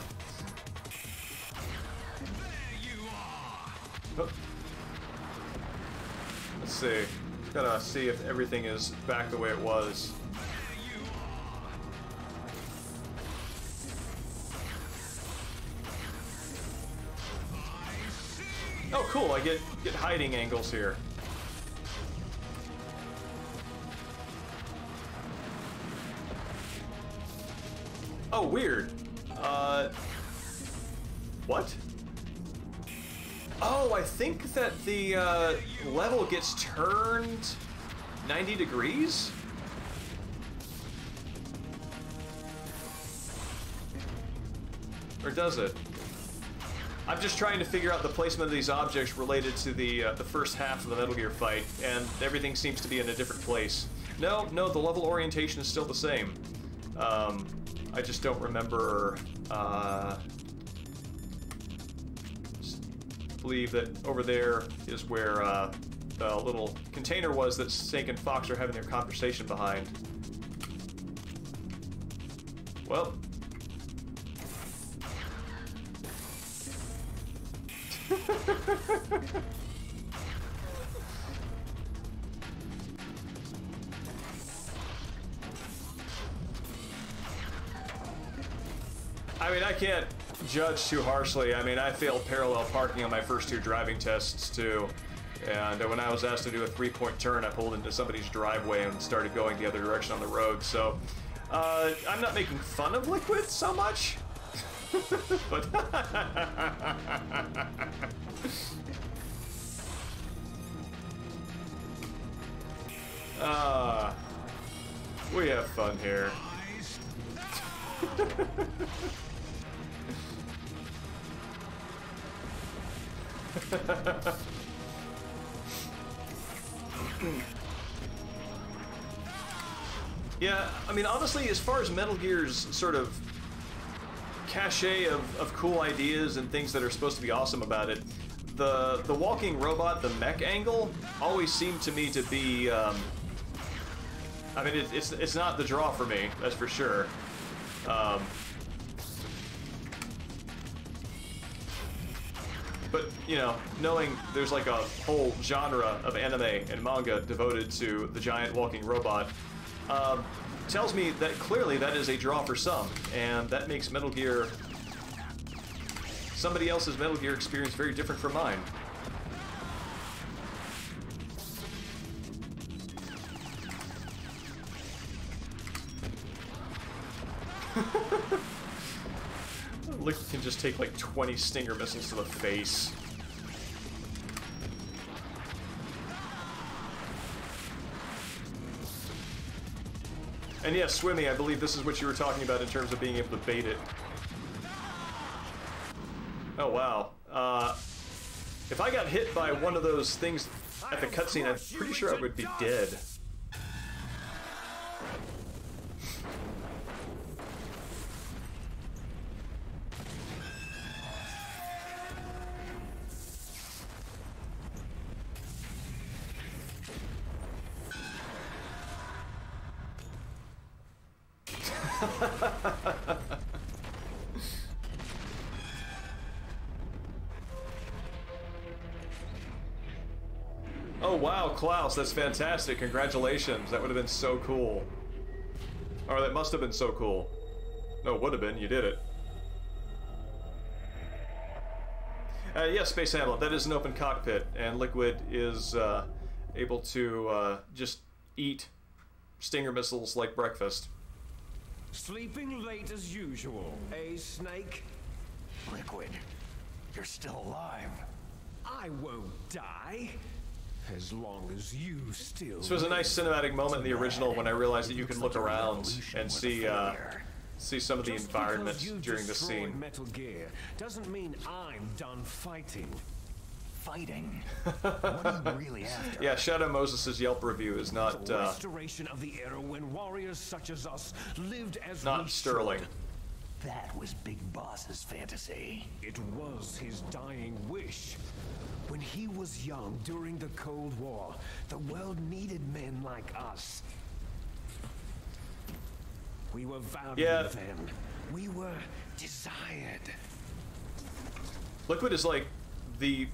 Let's see. Gotta see if everything is back the way it was. Oh, cool! I get hiding angles here. Oh, weird. What? Oh, I think that the level gets turned 90 degrees? Or does it? I'm just trying to figure out the placement of these objects related to the first half of the Metal Gear fight, and everything seems to be in a different place. No, the level orientation is still the same. I just don't remember. I believe that over there is where the little container was that Snake and Fox are having their conversation behind. Well. I mean, I can't judge too harshly. I mean, I failed parallel parking on my first two driving tests, too. And when I was asked to do a three-point turn, I pulled into somebody's driveway and started going the other direction on the road. So, I'm not making fun of Liquid so much. But we have fun here. Yeah, I mean, honestly, as far as Metal Gear's sort of cachet of cool ideas and things that are supposed to be awesome about it, the walking robot, the mech angle, always seemed to me to be, I mean, it's not the draw for me, that's for sure. But, you know, knowing there's like a whole genre of anime and manga devoted to the giant walking robot, tells me that clearly that is a draw for some, and that makes Metal Gear, somebody else's Metal Gear experience very different from mine. Liquid can just take like 20 Stinger missiles to the face. And yes, Swimmy, I believe this is what you were talking about in terms of being able to bait it. Oh, wow. If I got hit by one of those things... at the cutscene, I'm pretty sure I would be dead. Oh wow, Klaus, that's fantastic. Congratulations. That would have been so cool. Or that must have been so cool. No, it would have been. You did it. Yes, Space Hamlet. That is an open cockpit, and Liquid is able to just eat Stinger missiles like breakfast. Sleeping late as usual, eh, Snake? Liquid, you're still alive. I won't die. As long as you still... This was a nice cinematic moment in the original when I realized that you could look around and see some of the environment during the scene. Metal Gear doesn't mean I'm done fighting. Fighting? What are you really after? Yeah, Shadow Moses' Yelp review is not The restoration of the era when warriors such as us lived as not sterling. That was Big Boss's fantasy. It was his dying wish. When he was young during the Cold War, the world needed men like us. We were valued then. We were desired. Liquid is like the...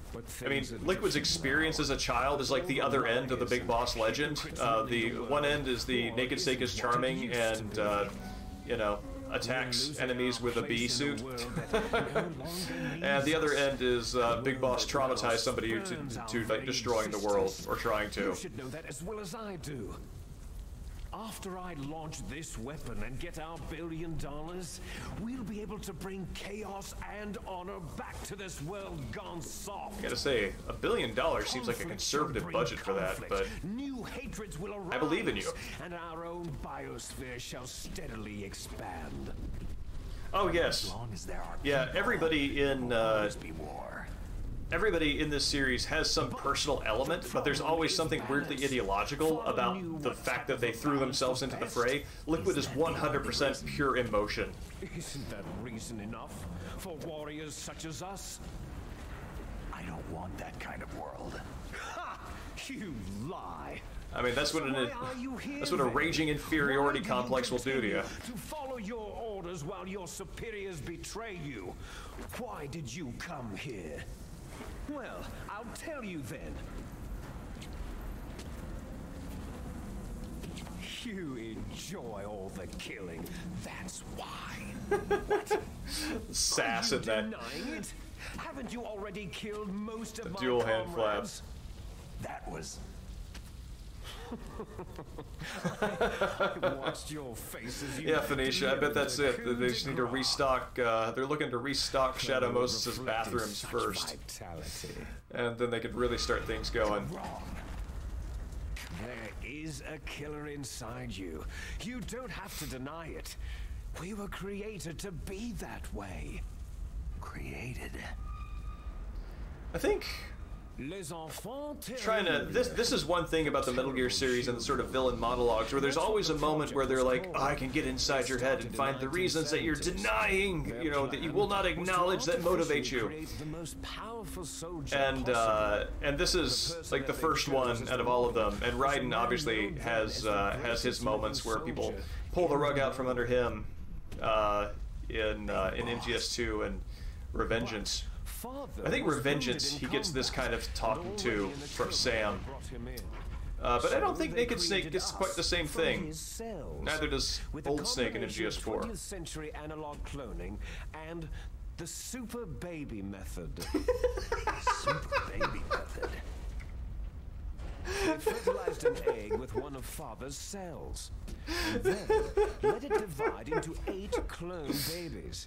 I mean, Liquid's experience as a child is like the other end of the Big Boss legend. The one end is the Naked Snake is charming and, you know, attacks enemies with a bee suit. And the other end is Big Boss traumatized somebody to like destroying the world, or trying to. You should know that as well as I do. After I launch this weapon and get our $1 billion, we'll be able to bring chaos and honor back to this world gone soft. I gotta say, $1 billion seems like a conservative budget for that, but new hatreds will arise, I believe in you. And our own biosphere shall steadily expand. Oh yes, As long as there are everybody in always be war. everybody in this series has some personal element, but there's always something weirdly ideological about the fact that they threw themselves into the fray. Liquid is 100% pure emotion. Isn't that reason enough for warriors such as us? I don't want that kind of world. Ha! You lie. I mean, that's what a raging inferiority complex will do to you. To follow your orders while your superiors betray you. Why did you come here? Well, I'll tell you then. You enjoy all the killing. That's why. What? Sass Are in you that. denying it? Haven't you already killed most of my Dual hand comrades? That was... I watched your face as you Yeah, Phoenicia, I bet that's it. They just need to restock, they're looking to restock Shadow Moses' bathrooms first. And then they could really start things going. wrong. There is a killer inside you. You don't have to deny it. We were created to be that way. Created. I think Les enfants trying to this is one thing about the Metal Gear series and the sort of villain monologues, where there's always a moment where they're like, oh, I can get inside your head and find the reasons that you're denying, you know, that you will not acknowledge that motivate you. And this is like the first one out of all of them. And Raiden obviously has his moments where people pull the rug out from under him in MGS2 and Revengeance. I think Revengeance, he gets this kind of talking to from Sam. But I don't think Naked Snake gets quite the same thing. Neither does Old Snake in MGS4. 20th century analog cloning and the super baby method. Super baby method. They fertilized an egg with one of father's cells. And then let it divide into 8 clone babies.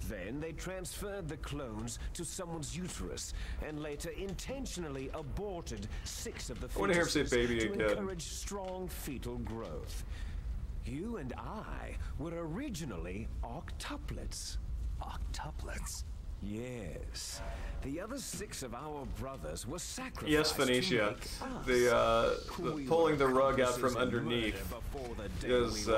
Then they transferred the clones to someone's uterus and later intentionally aborted 6 of the fetuses I want to hear him say baby to again. encourage strong fetal growth. You and I were originally octuplets. Octuplets? Yes. The other 6 of our brothers were sacrificed. Yes, Phoenicia. The pulling the rug out from underneath is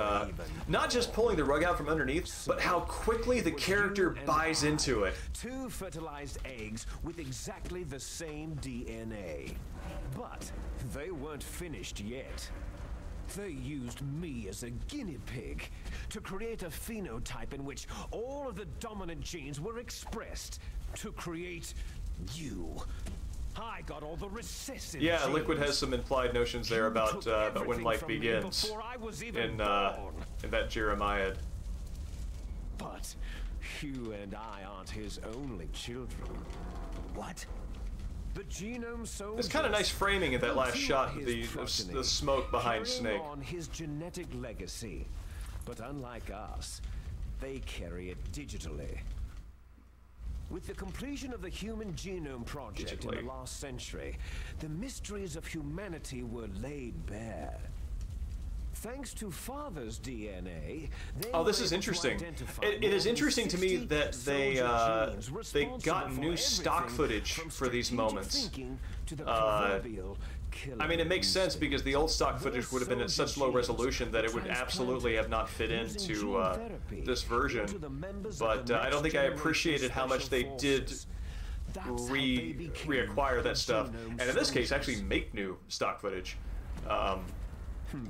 not just pulling the rug out from underneath, but how quickly the character buys into it. 2 fertilized eggs with exactly the same DNA. But they weren't finished yet. They used me as a guinea pig to create a phenotype in which all of the dominant genes were expressed to create you. I got all the recessive genes. Liquid has some implied notions there about when life begins in that Jeremiad. But you and I aren't his only children. What? The genome soldiers. It's kind of nice framing in that last shot, the smoke behind Snake. On his genetic legacy, but unlike us, they carry it digitally. With the completion of the Human Genome Project in the last century, the mysteries of humanity were laid bare. Thanks to Father's DNA, this is interesting. It is interesting to me that they got new stock footage for these moments. I mean, it makes sense because the old stock footage would have been at such low resolution that it would absolutely have not fit into this version. But I don't think I appreciated how much they did reacquire that stuff, and in this case, actually make new stock footage.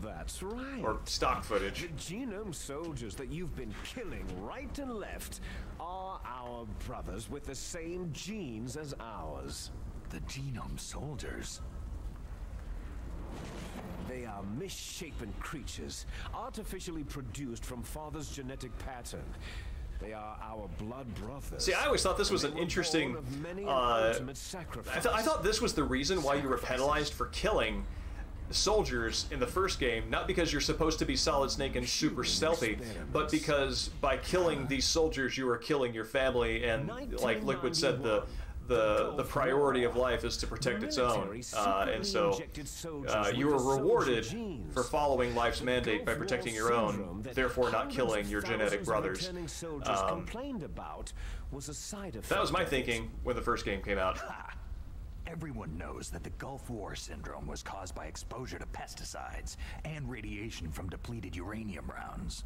That's right. Or stock footage. The genome soldiers that you've been killing right and left are our brothers with the same genes as ours. The genome soldiers? They are misshapen creatures, artificially produced from Father's genetic pattern. They are our blood brothers. See, I always thought this was an interesting... I thought this was the reason why you were penalized for killing soldiers in the first game, not because you're supposed to be Solid Snake and super stealthy, but because by killing these soldiers you are killing your family, and like Liquid said, the priority of life is to protect its own, and so you were rewarded for following life's mandate by protecting your own, therefore not killing your genetic brothers. That was my thinking when the first game came out. Everyone knows that the Gulf War syndrome was caused by exposure to pesticides and radiation from depleted uranium rounds.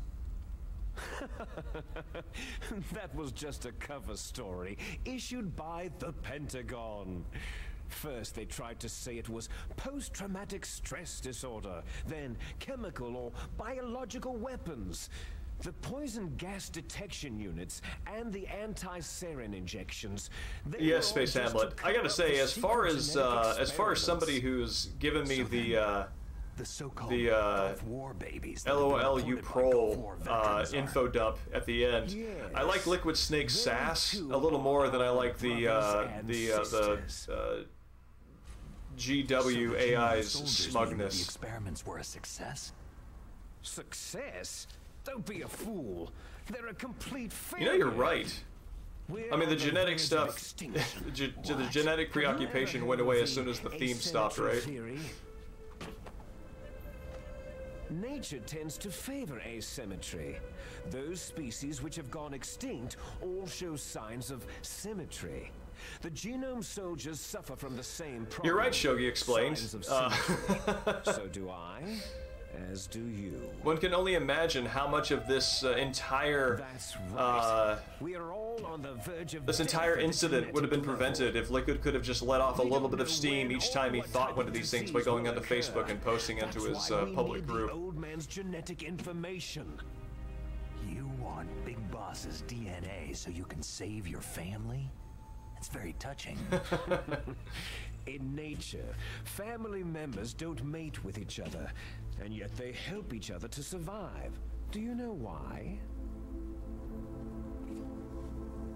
That was just a cover story issued by the Pentagon. First, they tried to say it was post-traumatic stress disorder, then chemical or biological weapons. The poison gas detection units and the anti-sarin injections. Yes, Space Hamlet. I gotta say, as far as somebody who's given me the so-called war babies, LOLU Prol info dump at the end, yes. I like Liquid Snake's sass a little more than I like the GW AI's smugness. The experiments were a success. Success? Don't be a fool. They're a complete failure. You know, you're right. I mean, the genetic stuff, the genetic preoccupation went away as soon as the theme stopped, right? Nature tends to favor asymmetry. Those species which have gone extinct all show signs of symmetry. The genome soldiers suffer from the same problem. You're right, Shogi explained. So do I. As do you. One can only imagine how much of this entire we are all on the verge of this entire incident would have been prevented if Liquid could have just let off a little bit of steam each time he thought one of these things by going onto Facebook and posting into his public group. Old man's genetic information. You want Big Boss's DNA so you can save your family? It's very touching. In nature, family members don't mate with each other, and yet they help each other to survive. Do you know why?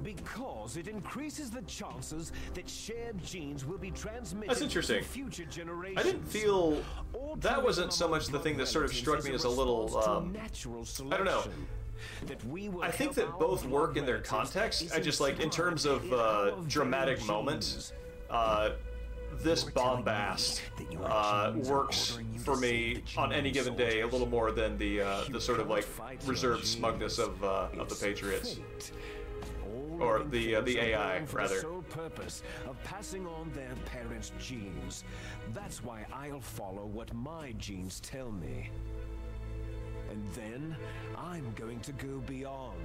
Because it increases the chances that shared genes will be transmitted to future generations. I didn't feel that wasn't so much the thing that sort of struck me as a little I don't know. I think that both work in their context. I just like in terms of dramatic moments. this bombast works for me on any given day a little more than the sort of like reserved smugness of the Patriots. Or the AI, rather. Sole purpose of passing on their parents' genes. That's why I'll follow what my genes tell me. And then I'm going to go beyond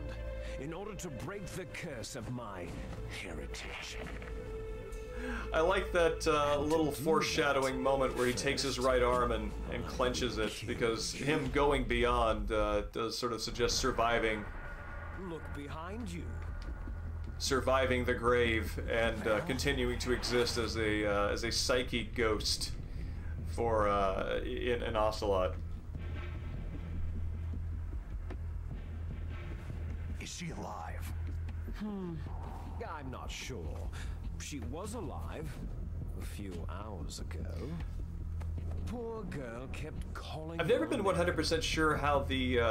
in order to break the curse of my heritage. I like that little foreshadowing moment where he takes his right arm and clenches it, because him going beyond does sort of suggest surviving. Look behind you. Surviving the grave and continuing to exist as a psyche ghost for in an Ocelot. Is she alive? I'm not sure. She was alive a few hours ago. Poor girl kept calling. I've never been 100% sure how the,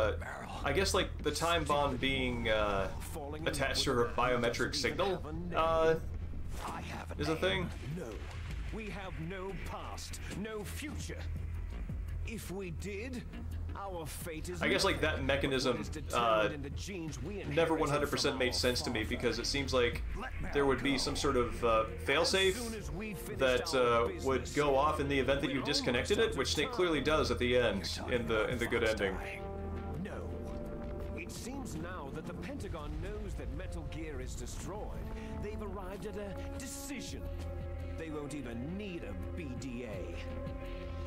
I guess like the time bomb being attached to her biometric signal is a thing. No, we have no past, no future. If we did, our fate is. I guess like that mechanism never 100% made sense to me, because it seems like there would be some sort of failsafe that would go off in the event that you disconnected it, which Snake clearly does at the end in the good ending. No. It seems now that the Pentagon knows that Metal Gear is destroyed. They've arrived at a decision. They won't even need a BDA.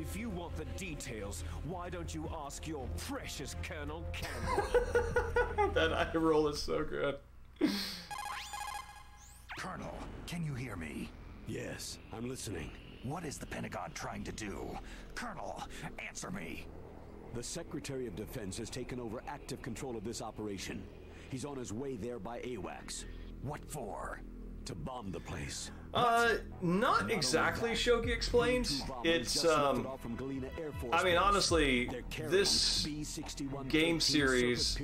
If you want the details, why don't you ask your precious Colonel Campbell? That eye roll is so good. Colonel, can you hear me? Yes, I'm listening. What is the Pentagon trying to do? Colonel, answer me. The Secretary of Defense has taken over active control of this operation. He's on his way there by AWACS. What for? To bomb the place. Not exactly, Shoki explained. It's, I mean, honestly, this game series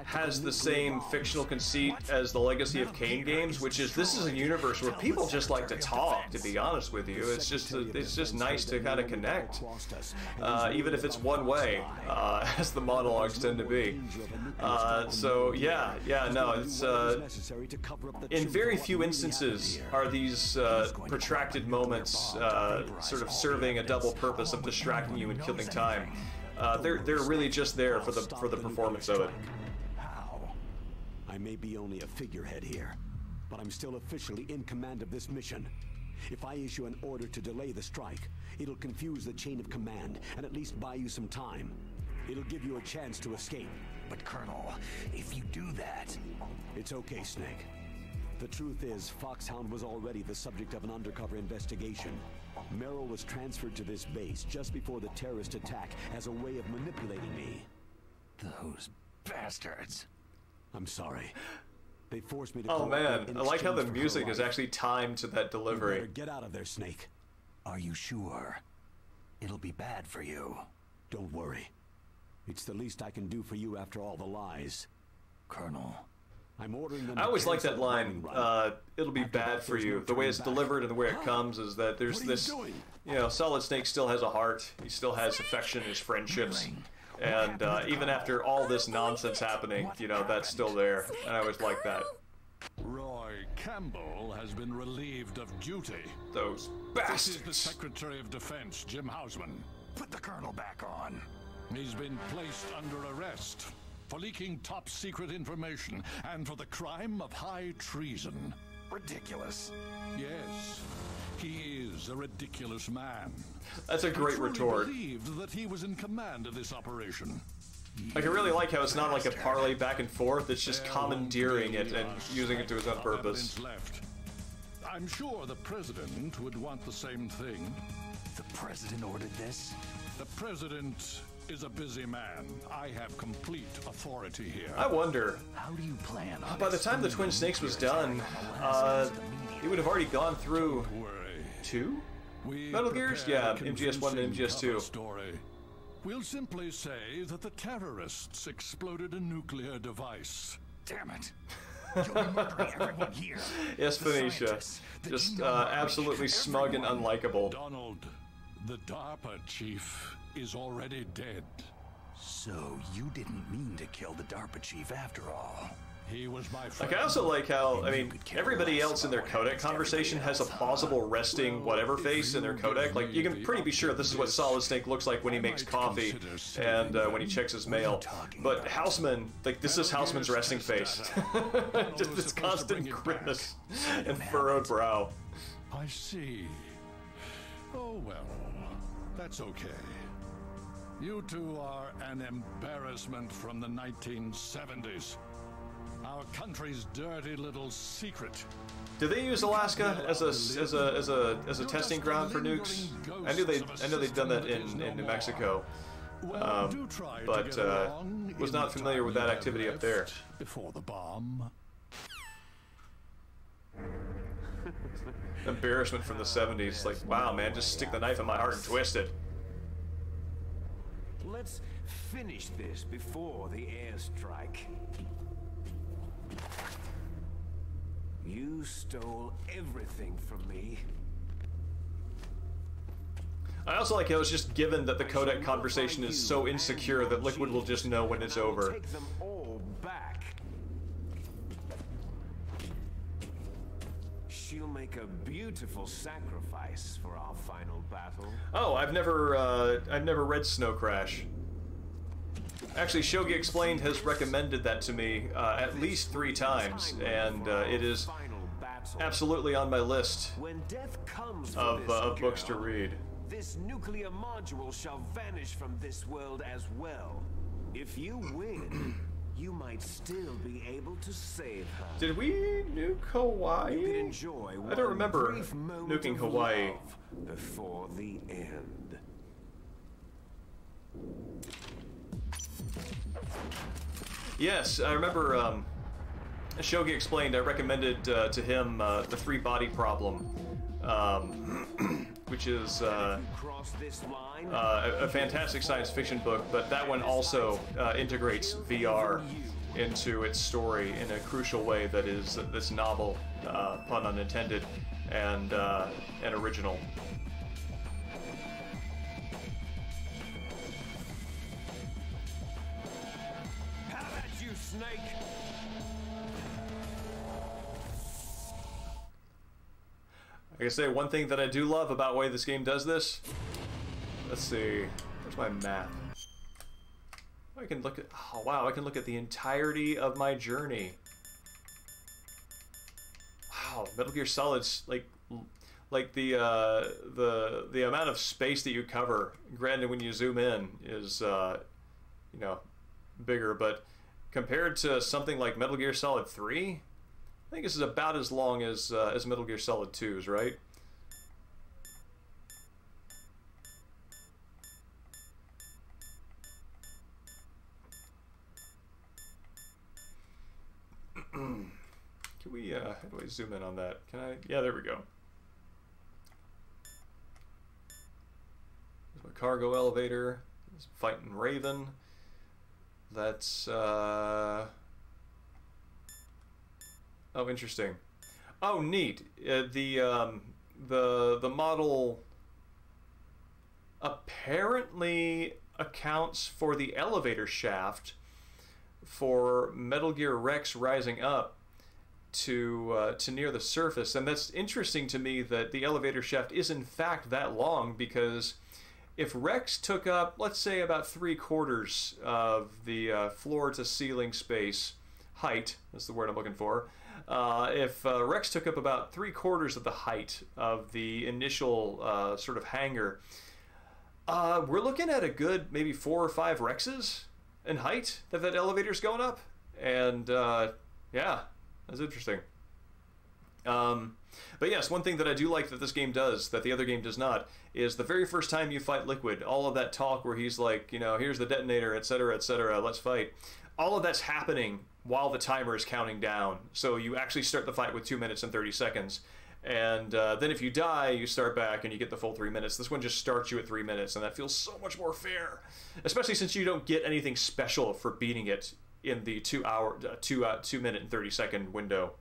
has the same fictional conceit as the Legacy of Kain games, which is this is a universe where people just like to talk, to be honest with you. It's just nice to kind of connect, even if it's one way, as the monologues tend to be. So, yeah, no, it's, in very few instances are these protracted moments sort of serving a double purpose of distracting you and killing time. They're really just there for the performance of it. How? I may be only a figurehead here, but I'm still officially in command of this mission. If I issue an order to delay the strike, it'll confuse the chain of command and at least buy you some time. It'll give you a chance to escape. But Colonel, if you do that... It's okay, Snake. The truth is, Foxhound was already the subject of an undercover investigation. Merrill was transferred to this base just before the terrorist attack as a way of manipulating me. Those bastards. I'm sorry. They forced me to... Oh man, I like how the music is actually timed to that delivery. You better get out of there, Snake. Are you sure? It'll be bad for you. Don't worry. It's the least I can do for you after all the lies. Colonel... I'm ordering them. I always like that line, it'll be bad for you. The way it's delivered and the way it comes is that there's this, you know, Solid Snake still has a heart, he still has affection, his friendships, and even after all this nonsense happening, you know, that's still there, and I always like that. Roy Campbell has been relieved of duty. Those This is the bastards! Secretary of Defense, Jim Hausman. Put the Colonel back on. He's been placed under arrest for leaking top-secret information and for the crime of high treason. Ridiculous. Yes, he is a ridiculous man. That's a great I truly retort. believed that he was in command of this operation. Like, I really like how it's not like a parley back and forth, it's just commandeering it and using it to his own purpose. Left. I'm sure the President would want the same thing. The President ordered this? The President is a busy man. I have complete authority here. I wonder, How do you plan on by the time the Twin Snakes was done, it would have already gone through Worry. 2? We Metal Gears? prepared Yeah, MGS1 and convincing MGS2. cover story. We'll simply say that the terrorists exploded a nuclear device. Damn it. You'll be murdering everyone here. Yes, Phoenicia. Just absolutely smug and unlikable. Donald, the DARPA chief is already dead. So you didn't mean to kill the DARPA chief after all. He was my friend. Like, I also like how, I mean, everybody else in their codec conversation has a plausible resting whatever face in their codec. Like, you can pretty be sure this is what Solid Snake looks like when he makes coffee and when he checks his mail. But Houseman, like, this is Houseman's resting face. Just this constant grimace and furrowed brow. I see. Oh, well, that's okay. You two are an embarrassment from the 1970s. Our country's dirty little secret. Do they use Alaska as a testing ground for nukes? I know they've done that in New Mexico, but was not familiar with that activity up there. Before the bomb. Embarrassment from the 70s. Like, wow, man, just stick the knife in my heart and twist it. Let's finish this before the airstrike. You stole everything from me. I also like how it's just given that the codec conversation is so insecure that Liquid will just know when it's over. Take them all back. She'll make a beautiful sacrifice for our final battle. Oh, I've never read Snow Crash. Actually, Shogi Explained has recommended that to me at least 3 times, and it is absolutely on my list of books to read. This nuclear module shall vanish from this world as well. If you win, you might still be able to save her. Did we nuke Hawaii? You can enjoy I don't remember brief moment nuking of Hawaii. love before the end. Yes, I remember Shogi Explained, I recommended to him the 3-body problem, which is a fantastic science fiction book, but that one also integrates VR into its story in a crucial way that is this novel, pun unintended, and original. Snake. Like I say, one thing that I do love about the way this game does this. Let's see. Where's my map? I can look at. Oh wow! I can look at the entirety of my journey. Wow, Metal Gear Solid's like the amount of space that you cover. Granted, when you zoom in, is you know, bigger, but compared to something like Metal Gear Solid 3, I think this is about as long as Metal Gear Solid 2's, right? Can we, how do I zoom in on that? Can I? Yeah, there we go. There's my cargo elevator. There's fighting Raven. That's, oh, interesting. Oh, neat. The model apparently accounts for the elevator shaft for Metal Gear Rex rising up to near the surface, and that's interesting to me that the elevator shaft is in fact that long, because if Rex took up, let's say, about 3/4 of the floor-to-ceiling space, height, that's the word I'm looking for, if Rex took up about 3/4 of the height of the initial sort of hangar, we're looking at a good maybe 4 or 5 Rexes in height that elevator's going up. And, yeah, that's interesting. But yes, one thing that I do like that this game does, that the other game does not, is the very first time you fight Liquid, all of that talk where he's like, you know, here's the detonator, etc., let's fight. All of that's happening while the timer is counting down. So you actually start the fight with 2 minutes and 30 seconds. And then if you die, you start back and you get the full 3 minutes. This one just starts you at 3 minutes, and that feels so much more fair. Especially since you don't get anything special for beating it in the 2 minute and 30-second window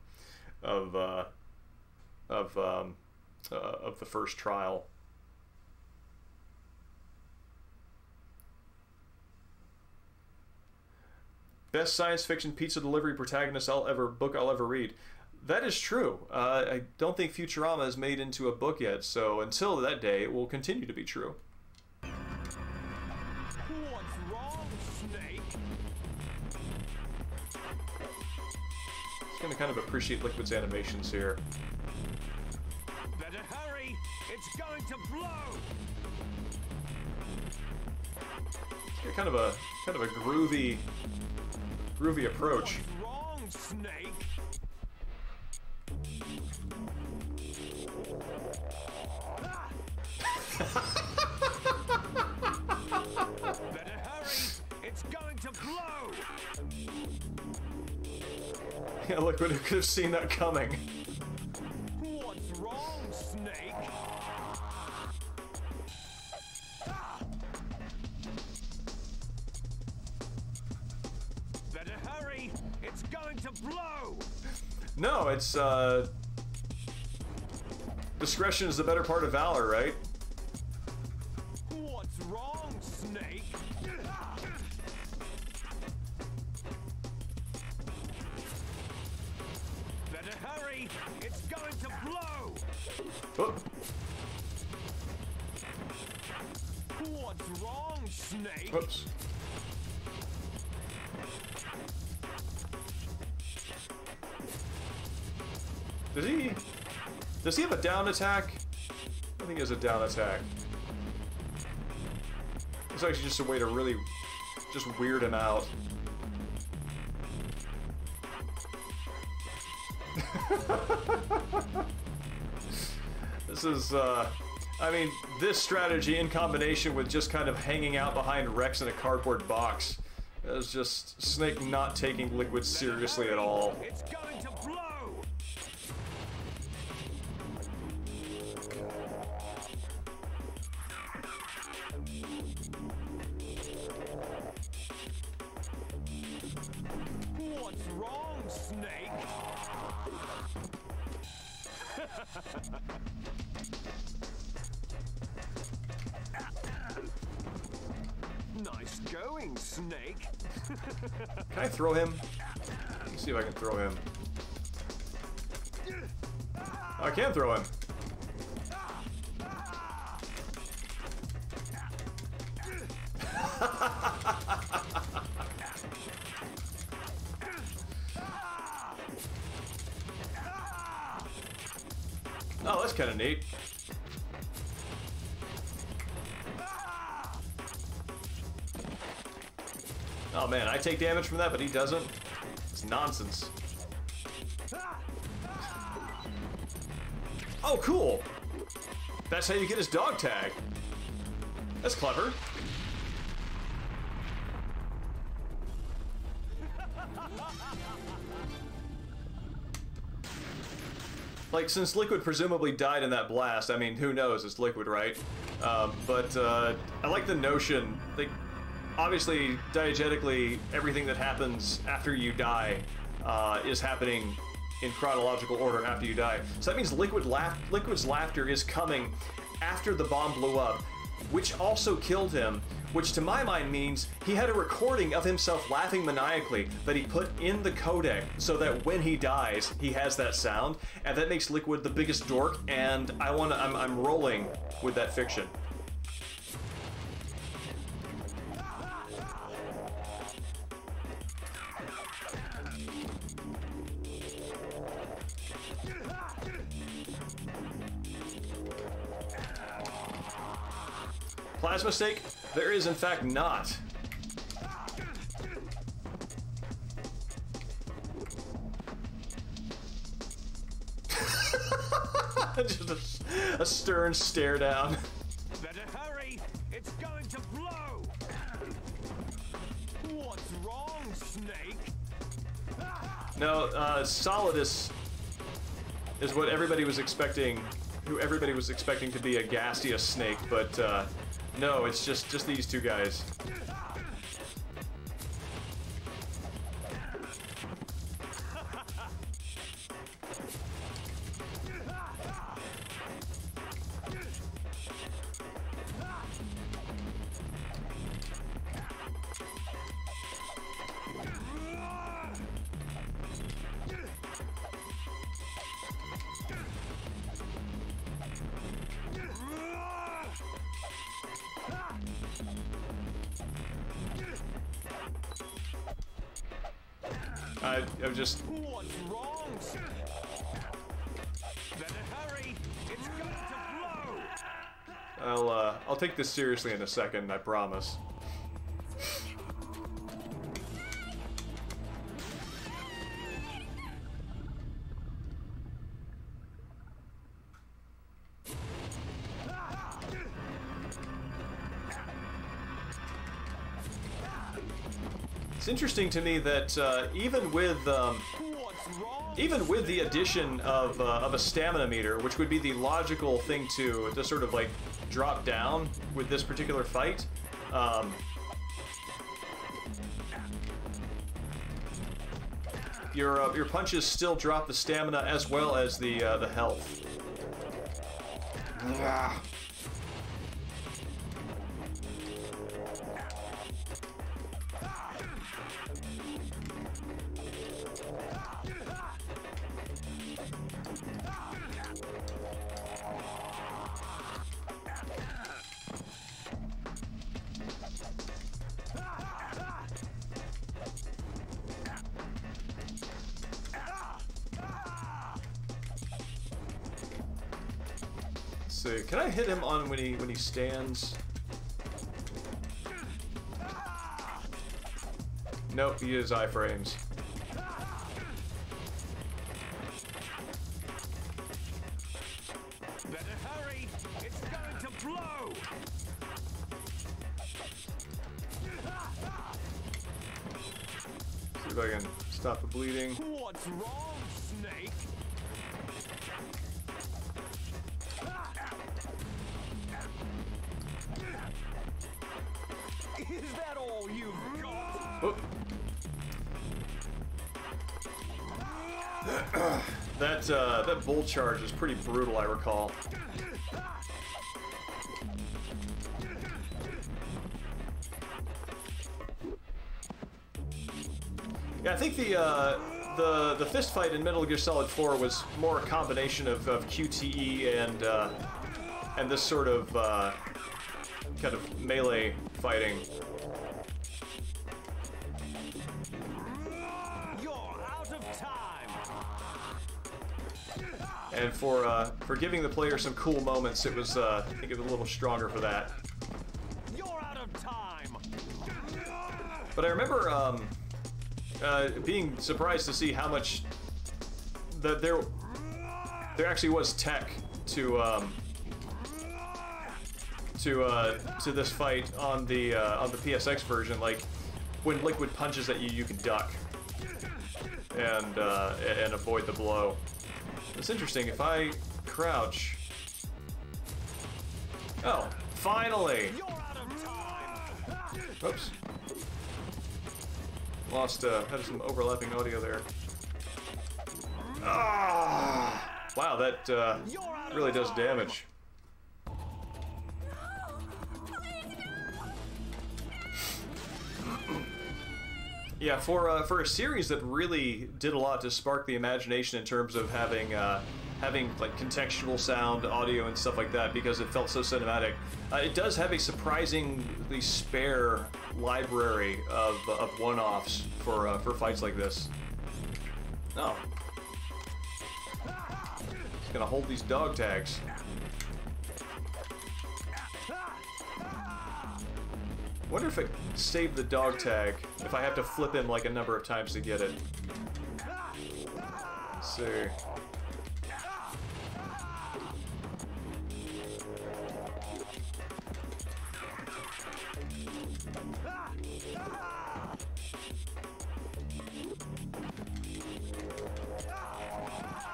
of the first trial. Best science fiction pizza delivery protagonist I'll ever read. That is true. I don't think Futurama is made into a book yet, so until that day, it will continue to be true. What's wrong, Snake? Just gonna kind of appreciate Liquid's animations here. Better hurry! It's going to blow! It's got kind of a groovy approach. What's wrong, Snake? Better hurry! It's going to blow! Yeah, Liquid could have seen that coming. What's wrong, Snake? Better hurry! It's going to blow! No, it's discretion is the better part of valor, right? What's wrong, Snake? Better hurry! It's going to blow! Oh. What's wrong, Snake? Whoops. Does he have a down attack? I think he has a down attack. It's actually just a way to really just weird him out. This is, I mean, this strategy in combination with just kind of hanging out behind Rex in a cardboard box is just Snake not taking Liquid seriously at all. It's going to blow! What's wrong, Snake? Nice going, Snake. Can I throw him? Let's see if I can throw him. Oh, I can throw him. Oh, that's kind of neat. Oh man, I take damage from that, but he doesn't? It's nonsense. Oh, cool! That's how you get his dog tag. That's clever. Like, since Liquid presumably died in that blast, I mean, who knows, it's Liquid, right? But I like the notion, like, obviously, diegetically, everything that happens after you die is happening in chronological order after you die. So that means Liquid's laughter is coming after the bomb blew up, which also killed him, which to my mind means he had a recording of himself laughing maniacally that he put in the codec so that when he dies, he has that sound, and that makes Liquid the biggest dork, and I'm rolling with that fiction. Plasma stake? There is in fact not. Just a stern stare down. Better hurry! It's going to blow! What's wrong, Snake? No, Solidus is what everybody was expecting, who everybody was expecting to be a gaseous snake, but no, it's just these two guys. I'm just... What's wrong? Better hurry! It's going to blow! I'll take this seriously in a second, I promise. It's interesting to me that even with the addition of a stamina meter, which would be the logical thing to sort of like drop down with this particular fight, your punches still drop the stamina as well as the health. See, can I hit him on when he stands? Nope, he is iframes. Better hurry! It's going to blow! See if I can stop the bleeding. What's wrong, Snake? Is that all you've got? Oop. That bull charge is pretty brutal, I recall. Yeah, I think the fist fight in Metal Gear Solid 4 was more a combination of QTE and this sort of kind of melee fighting. You're out of time. And for giving the player some cool moments, it was I think it was a little stronger for that. You're out of time. But I remember being surprised to see how much that there actually was tech to this fight on the PSX version. Like when Liquid punches at you, you can duck and avoid the blow. It's interesting. If I crouch, oh, finally! You're out of time. Oops. Lost, had some overlapping audio there. Ah! Wow, that really does damage. Yeah, for a series that really did a lot to spark the imagination in terms of having like contextual sound, audio, and stuff like that, because it felt so cinematic. It does have a surprisingly spare library of one-offs for fights like this. Oh, just gonna hold these dog tags. Wonder if it saved the dog tag if I have to flip him like a number of times to get it. Let's see.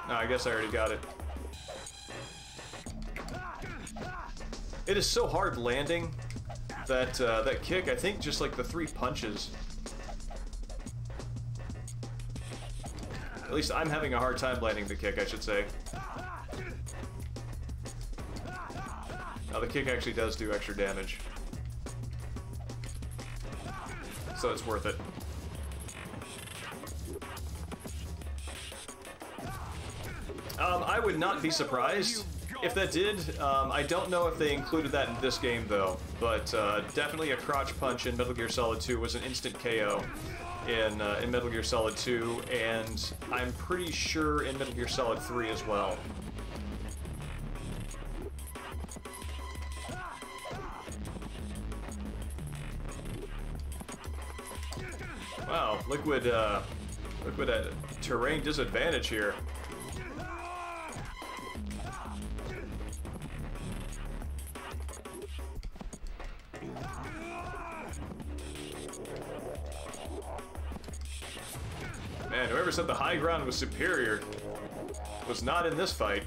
No, I guess I already got it. It is so hard landing that kick. I think just like the 3 punches. At least I'm having a hard time landing the kick, I should say. Now the kick actually does do extra damage, so it's worth it. I would not be surprised if that did. I don't know if they included that in this game, though, but definitely a crotch punch in Metal Gear Solid 2 was an instant KO. in Metal Gear Solid 2, and I'm pretty sure in Metal Gear Solid 3 as well. Wow, Liquid at terrain disadvantage here. Man, whoever said the high ground was superior was not in this fight.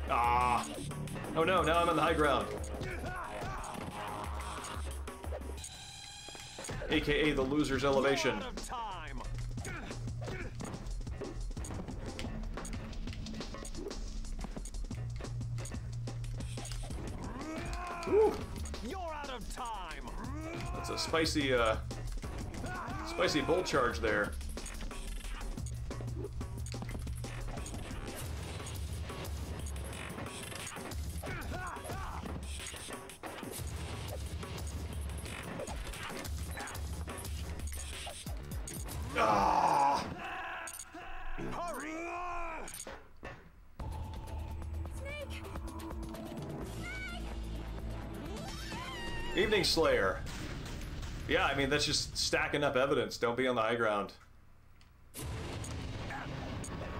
Ah! Oh no, now I'm on the high ground. AKA the loser's elevation. Woo. You're out of time. That's a spicy, spicy bull charge there. Ah! Hurry! Evening Slayer. Yeah, I mean, that's just stacking up evidence. Don't be on the high ground.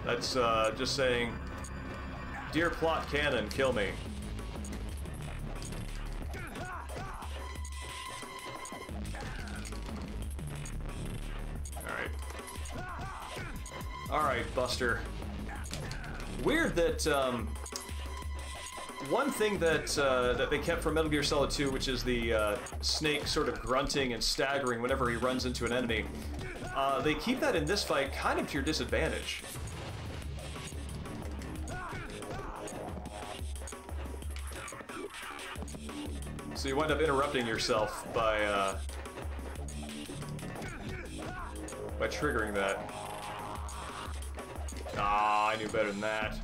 That's just saying, dear plot canon, kill me. Alright. Alright, Buster. Weird that, one thing that that they kept from Metal Gear Solid 2, which is the Snake sort of grunting and staggering whenever he runs into an enemy, they keep that in this fight kind of to your disadvantage. So you wind up interrupting yourself by triggering that. Ah, I knew better than that.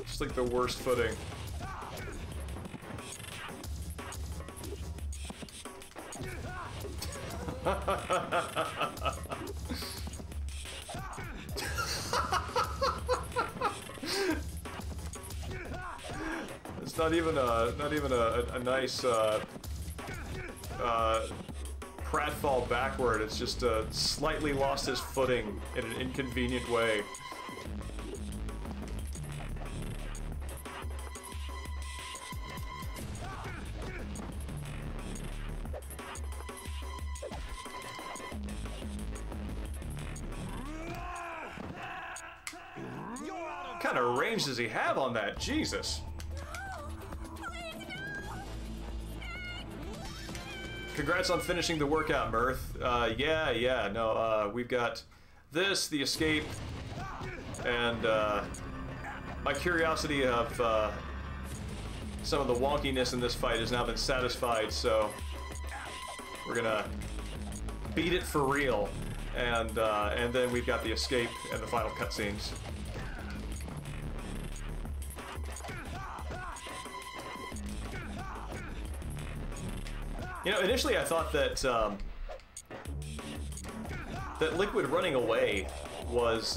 Just like the worst footing. It's not even a nice pratfall backward. It's just slightly lost his footing in an inconvenient way. What kind of range does he have on that? Jesus. Congrats on finishing the workout, Mirth. Yeah, no, we've got this, the escape, and my curiosity of some of the wonkiness in this fight has now been satisfied, so we're gonna beat it for real, and then we've got the escape and the final cutscenes. You know, initially I thought that that Liquid running away was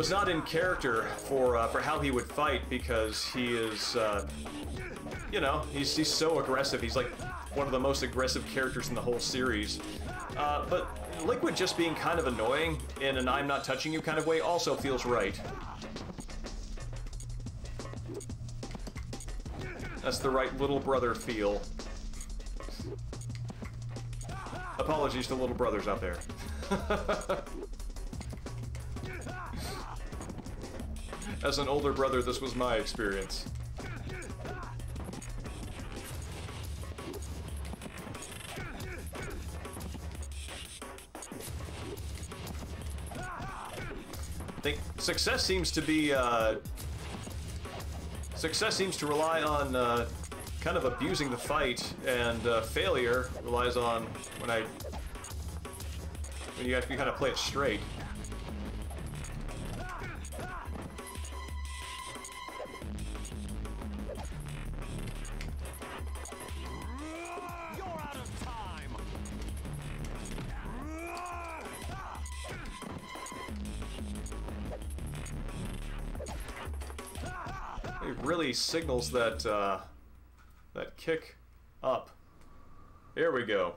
not in character for how he would fight, because he is, you know, he's so aggressive. He's like one of the most aggressive characters in the whole series. But Liquid just being kind of annoying in an I'm not touching you kind of way also feels right. That's the right little brother feel. Apologies to little brothers out there. As an older brother, this was my experience. think success seems to be success seems to rely on kind of abusing the fight, and failure relies on when you actually kind of play it straight. It really signals that that kick up. Here we go.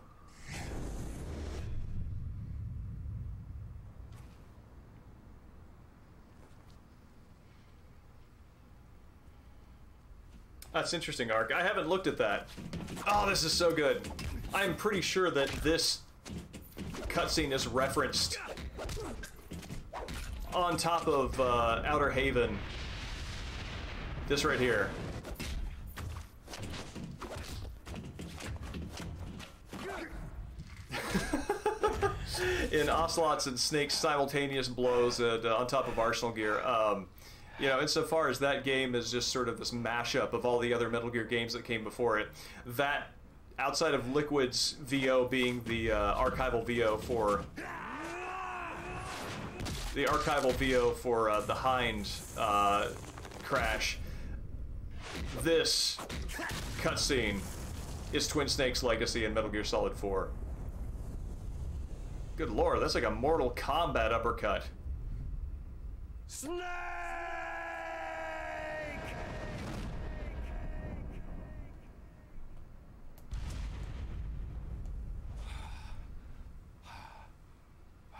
That's interesting, Ark. I haven't looked at that. Oh, this is so good. I'm pretty sure that this cutscene is referenced on top of Outer Haven. This right here. In Ocelots and Snakes' simultaneous blows and, on top of Arsenal gear. You know, insofar as that game is just sort of this mashup of all the other Metal Gear games that came before it, that, outside of Liquid's VO being the archival VO for... the archival VO for the Hind crash, this cutscene is Twin Snake's legacy in Metal Gear Solid 4. Good lord, that's like a Mortal Kombat uppercut. Snake!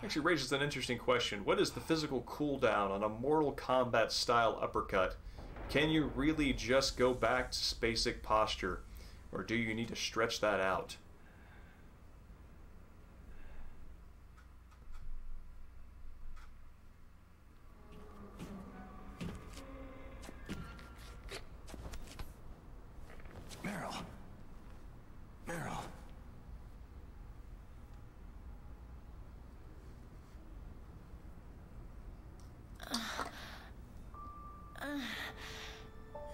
Actually raises an interesting question. What is the physical cooldown on a Mortal Kombat style uppercut? Can you really just go back to basic posture, or do you need to stretch that out? Meryl. Meryl.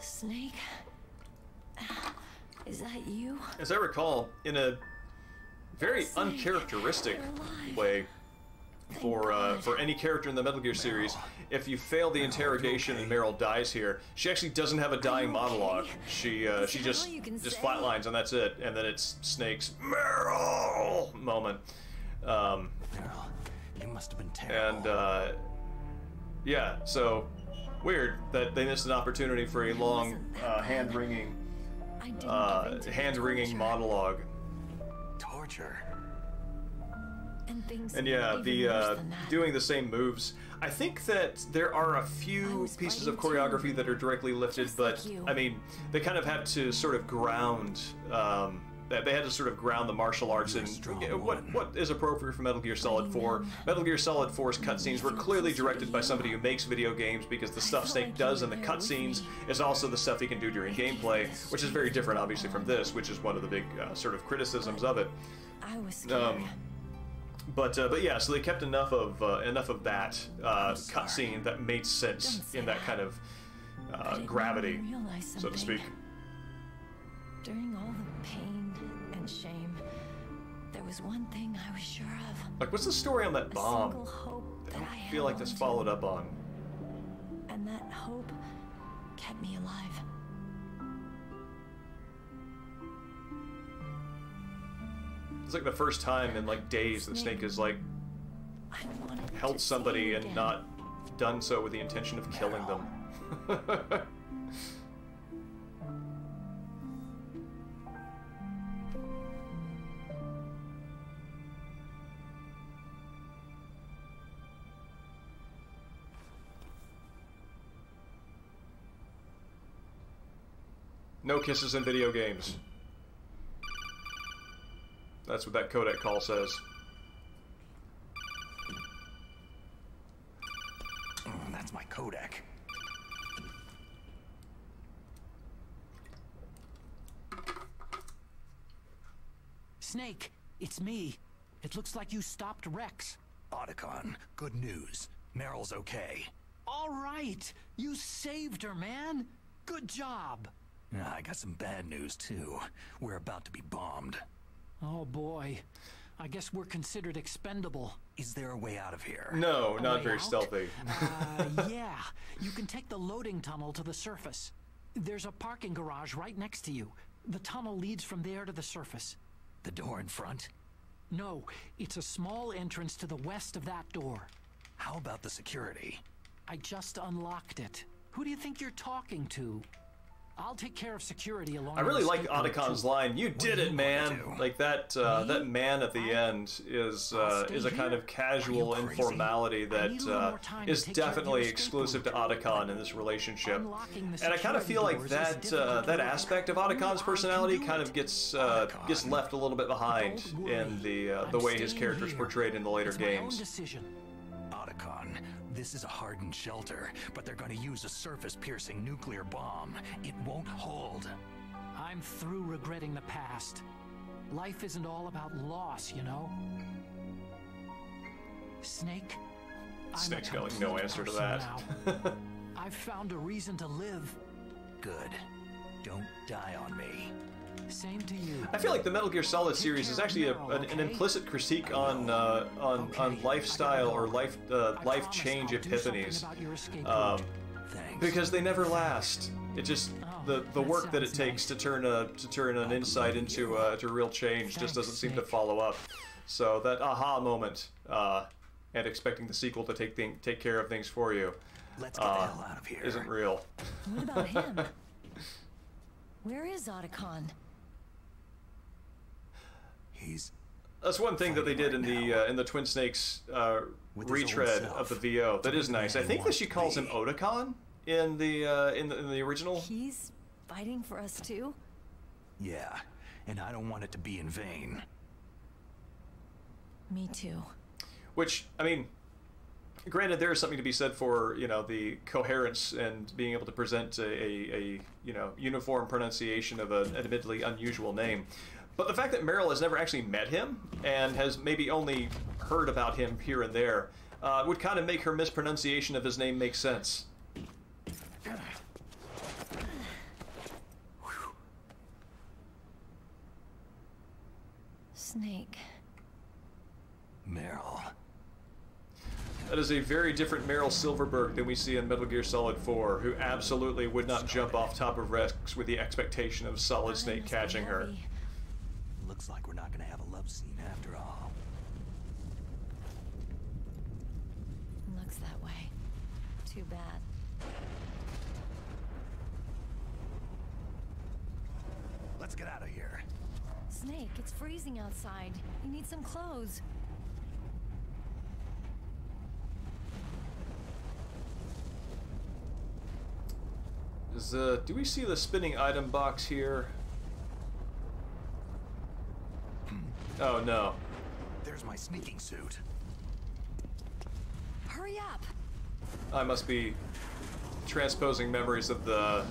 Snake? Is that you? As I recall, in a very Snake, uncharacteristic you're alive. way for any character in the Metal Gear series, if you fail the interrogation and Meryl dies here, she actually doesn't have a dying monologue. She just flatlines and that's it, and then it's Snake's Meryl moment. Meryl, you must have been terrible. And yeah, so weird that they missed an opportunity for a long hand-wringing monologue. Torture. And yeah, the doing the same moves. I think that there are a few pieces of choreography that are directly lifted, but I mean, they kind of had to sort of ground. They had to sort of ground the martial arts in what is appropriate for Metal Gear Solid 4. Metal Gear Solid 4's cutscenes were clearly directed by somebody who makes video games, because the stuff Snake does in the cutscenes is also the stuff he can do during gameplay, which is very different, obviously, from this, which is one of the big sort of criticisms of it. I was scared. But yeah, so they kept enough of that cutscene that made sense in that kind of gravity, so to speak. During all the pain and shame, there was one thing I was sure of. Like, what's the story on that bomb? A single hope that I feel like this held followed up on. And that hope kept me alive. It's like the first time in like days that Snake has like held somebody and not done so with the intention of killing them. No kisses in video games. That's what that codec call says. That's my codec. Snake, it's me. It looks like you stopped Rex. Otacon, good news. Meryl's okay. All right. You saved her, man. Good job. I got some bad news, too. We're about to be bombed. Oh, boy. I guess we're considered expendable. Is there a way out of here? No, not way very out? stealthy. Yeah. You can take the loading tunnel to the surface. There's a parking garage right next to you. The tunnel leads from there to the surface. The door in front? No, it's a small entrance to the west of that door. How about the security? I just unlocked it. Who do you think you're talking to? I'll take care of security along. I really the like escape route, Otacon's too. line. You did it, man. Like that. That man at the end is a kind of casual informality that is definitely exclusive to Otacon in this relationship. And I kind of feel like that that aspect of Otacon's personality kind of gets left a little bit behind in the way his character's portrayed in the later games. Otacon, this is a hardened shelter, but they're going to use a surface-piercing nuclear bomb. It won't hold. I'm through regretting the past. Life isn't all about loss, you know? Snake? Snake's got like no answer to that. I've found a reason to live. Good. Don't die on me. Same to you. I feel like the Metal Gear Solid series is actually an implicit critique on lifestyle or life change epiphanies, because they never last. It just the work that it takes to turn an insight into real change just doesn't seem to follow up. So that aha moment and expecting the sequel to take care of things for you Let's get the hell out of here. Isn't real. What about him? Where is Otacon? That's one thing that they did in the Twin Snakes retread of the VO. That is nice. I think that she calls him Otacon in the original. He's fighting for us too? Yeah, and I don't want it to be in vain. Me too. Which, I mean, granted, there is something to be said for, you know, the coherence and being able to present a you know, uniform pronunciation of an admittedly unusual name. But the fact that Meryl has never actually met him and has maybe only heard about him here and there would kind of make her mispronunciation of his name make sense. Snake. Meryl. That is a very different Meryl Silverberg than we see in Metal Gear Solid 4, who absolutely would not jump off top of Rex with the expectation of Solid Snake catching her. Looks like we're not going to have a love scene after all. Looks that way. Too bad. Let's get out of here. Snake, it's freezing outside. You need some clothes. Do we see the spinning item box here? Oh no. There's my sneaking suit. Hurry up! I must be transposing memories of the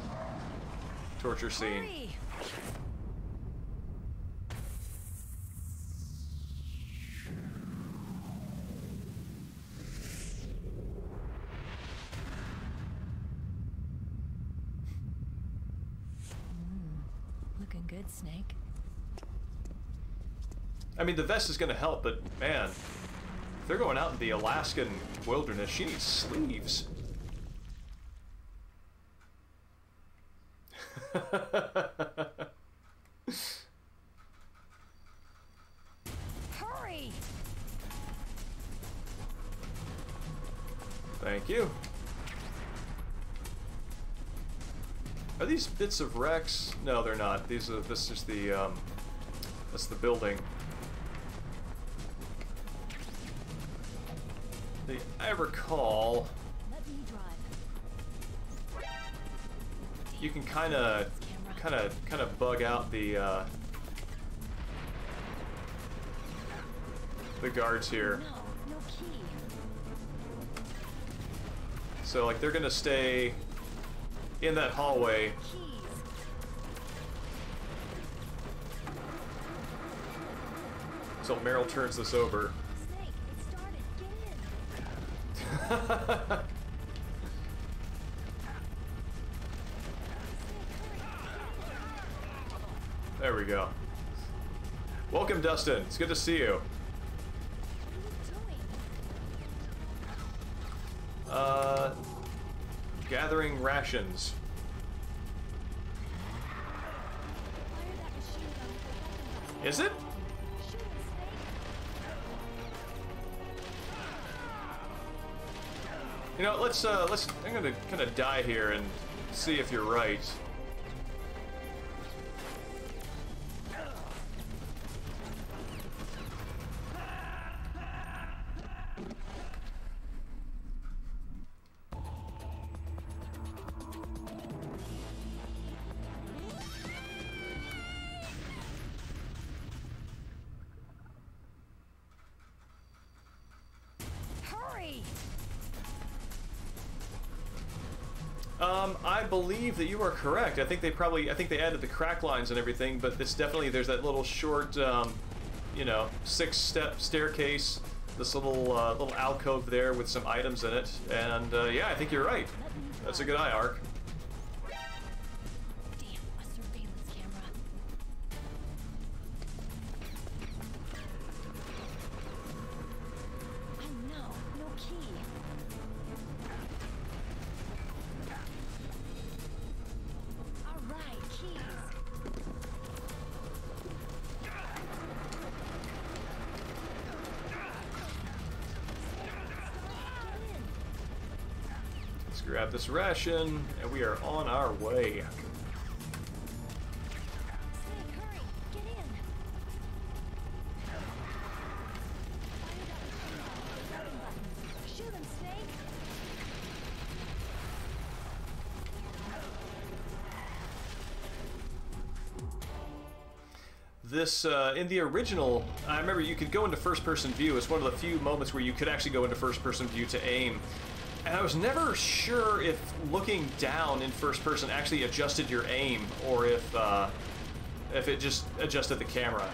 torture scene. Hurry! Looking good, Snake. I mean, the vest is going to help, but man, if they're going out in the Alaskan wilderness, she needs sleeves. Hurry! Thank you. Are these bits of Rex? No, they're not. These are. This is the. That's the building. I recall. You can kind of bug out the guards here. No key. So like they're gonna stay in that hallway. So Meryl turns this over. Snake, it started. Get There we go. Welcome, Dustin. It's good to see you. Gathering rations. Is it? You know, let's I'm gonna kind of die here and see if you're right. I believe that you are correct. I think they added the crack lines and everything, but it's definitely, there's that little short, you know, 6-step staircase, this little alcove there with some items in it, and yeah, I think you're right. That's a good eye arc. Grab this ration, and we are on our way. This, in the original, I remember you could go into first-person view. It's one of the few moments where you could actually go into first-person view to aim. And I was never sure if looking down in first person actually adjusted your aim, or if it just adjusted the camera.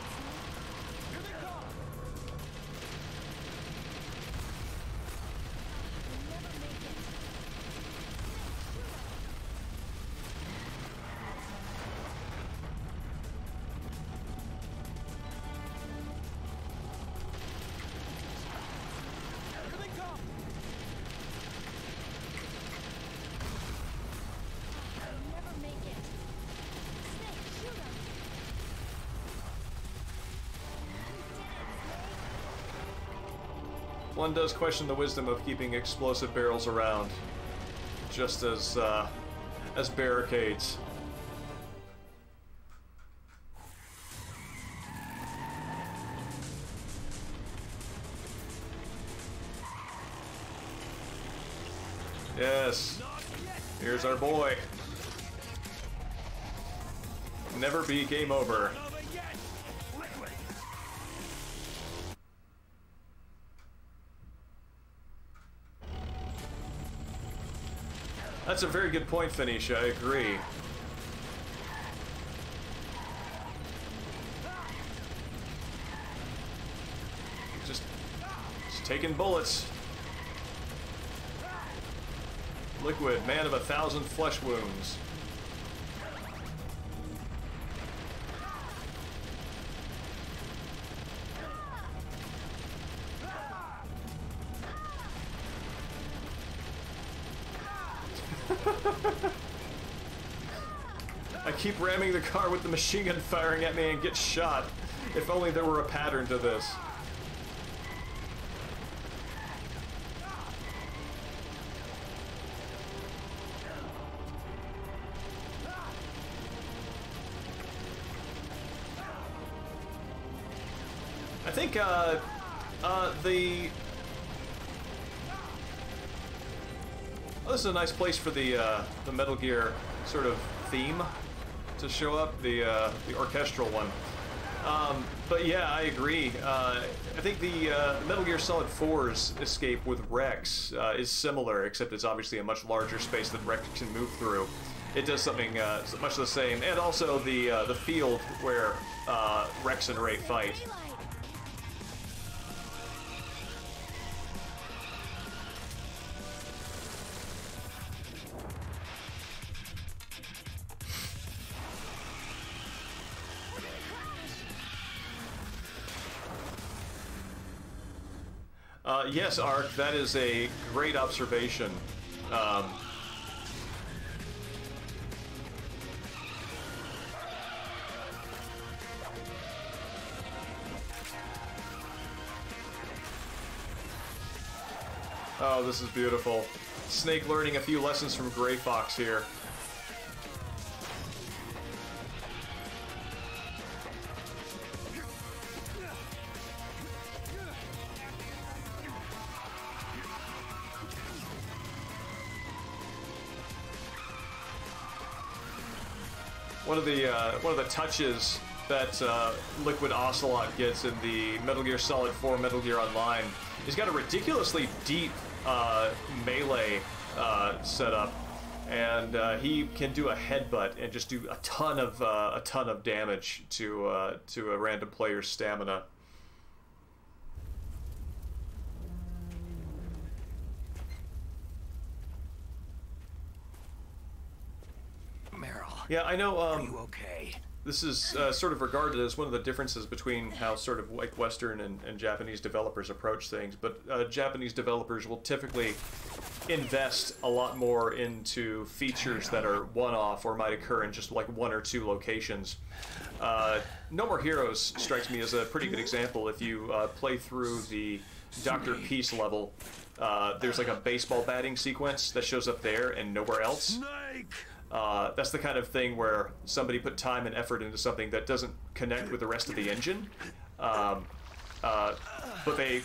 One does question the wisdom of keeping explosive barrels around, just as barricades. Yes, here's our boy. Never be game over. That's a very good point, Phoenicia. I agree. Just taking bullets. Liquid, man of 1,000 flesh wounds. I keep ramming the car with the machine gun firing at me and get shot. If only there were a pattern to this. I think, this is a nice place for the Metal Gear sort of theme to show up, the orchestral one. But yeah, I agree. I think the Metal Gear Solid 4's escape with Rex is similar, except it's obviously a much larger space that Rex can move through. It does something much the same, and also the field where Rex and Ray fight. Yes, Ark, that is a great observation. Oh, this is beautiful. Snake learning a few lessons from Gray Fox here. One of the touches that Liquid Ocelot gets in the Metal Gear Solid 4 Metal Gear Online, he's got a ridiculously deep melee setup, and he can do a headbutt and just do a ton of damage to a random player's stamina. Yeah, I know. Are you okay? This is sort of regarded as one of the differences between how sort of like Western and Japanese developers approach things, but Japanese developers will typically invest a lot more into features that are one-off or might occur in just like one or two locations. No More Heroes strikes me as a pretty good example. If you play through the Dr. Peace level, there's like a baseball batting sequence that shows up there and nowhere else. Snake! That's the kind of thing where somebody put time and effort into something that doesn't connect with the rest of the engine, but they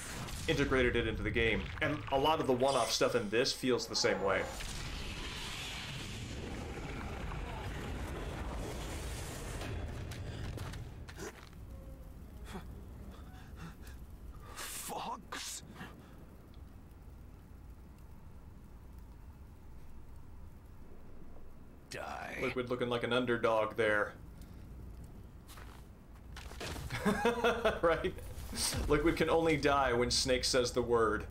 integrated it into the game. And a lot of the one-off stuff in this feels the same way. Fox? Die. Liquid looking like an underdog there. Right? Liquid can only die when Snake says the word.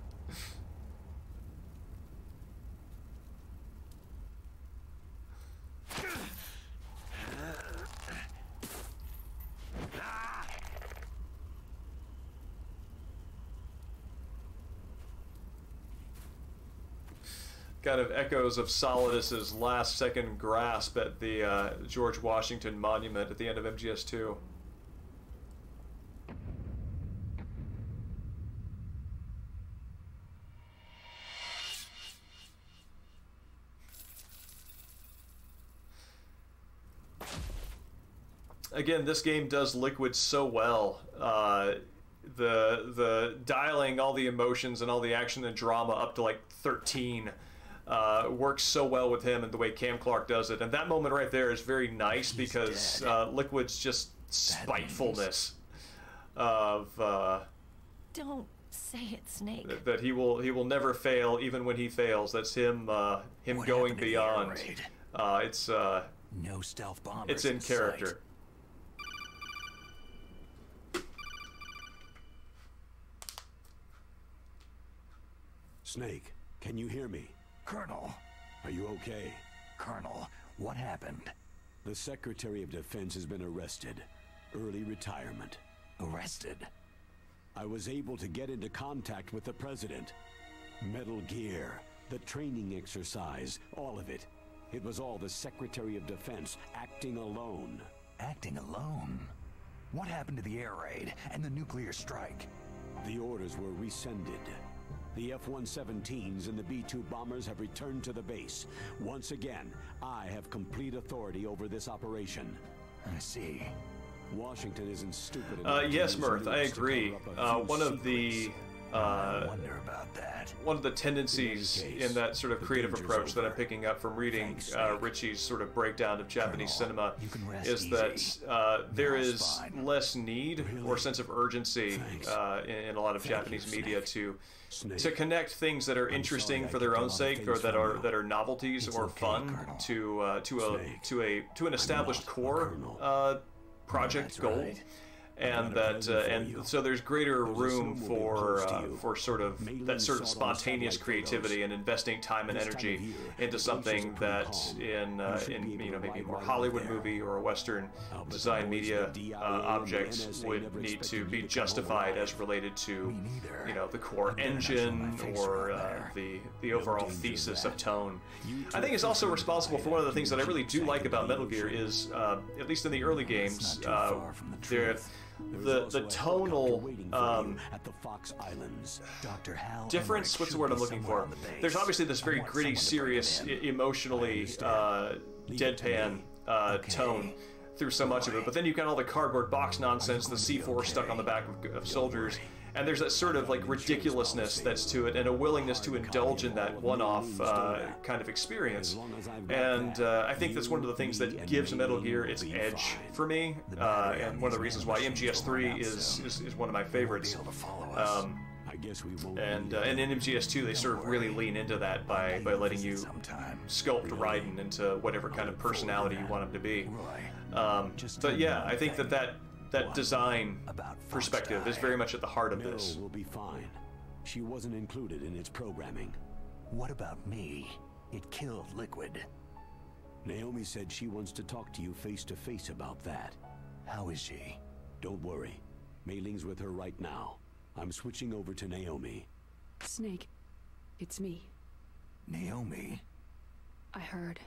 Kind of echoes of Solidus's last-second grasp at the George Washington Monument at the end of MGS2. Again, this game does Liquid so well. The dialing all the emotions and all the action and drama up to like 13 works so well with him and the way Cam Clark does it. And that moment right there is very nice because Liquid's just spitefulness of Don't say it, Snake. that he will never fail even when he fails. That's him him What going happened to the beyond. air raid? It's No stealth bombers. it's in character. sight. Snake, can you hear me? Colonel. Are you okay? Colonel, what happened? The Secretary of Defense has been arrested. Early retirement. Arrested? I was able to get into contact with the President. Metal Gear, the training exercise, all of it. It was all the Secretary of Defense acting alone. Acting alone? What happened to the air raid and the nuclear strike? The orders were rescinded. The F-117s and the B-2 bombers have returned to the base. Once again, I have complete authority over this operation. I see. Washington isn't stupid enough to Yes, use Mirth, I nukes to agree. cover up a few One of the secrets. I wonder about that. one of the tendencies In any case, in that sort of the creative danger's approach that I'm over. picking up from reading Thanks, Snake. Richie's sort of breakdown of Japanese Colonel, cinema you can rest is easy. that there It's is fine. less need or Really? sense of urgency Thanks. in a lot of Thank Japanese you, media Snake. Snake. to connect things that are I'm interesting sorry I for their kept a own lot of sake or things that from are you. novelties It's or okay, fun Colonel. Snake. to an established not a core colonel. project That's goal. right. and that and so there's greater room for sort of that sort of spontaneous creativity and investing time and energy into something that in you know, maybe a more Hollywood movie or a Western design media objects would need to be justified as related to, you know, the core engine or the overall thesis of tone. I think it's also responsible for one of the things that I really do like about Metal Gear is, at least in the early games, the tonal difference. What's the word I'm looking for? There's obviously this very gritty, serious, emotionally deadpan tone through so much of it, but then you've got all the cardboard box nonsense, the C4 stuck on the back of soldiers, and there's that sort of like ridiculousness that's to it, and a willingness to indulge in that one-off kind of experience. And I think that's one of the things that gives Metal Gear its edge for me, and one of the reasons why MGS3 is one of my favorites. And in MGS2 they sort of really lean into that by letting you sculpt Raiden into whatever kind of personality you want him to be. But yeah, I think that design perspective is very much at the heart of this. Will be fine. She wasn't included in its programming. What about me? It killed Liquid. Naomi said she wants to talk to you face to face about that. How is she? Don't worry. Mei Ling's with her right now. I'm switching over to Naomi. Snake, it's me. Naomi? I heard.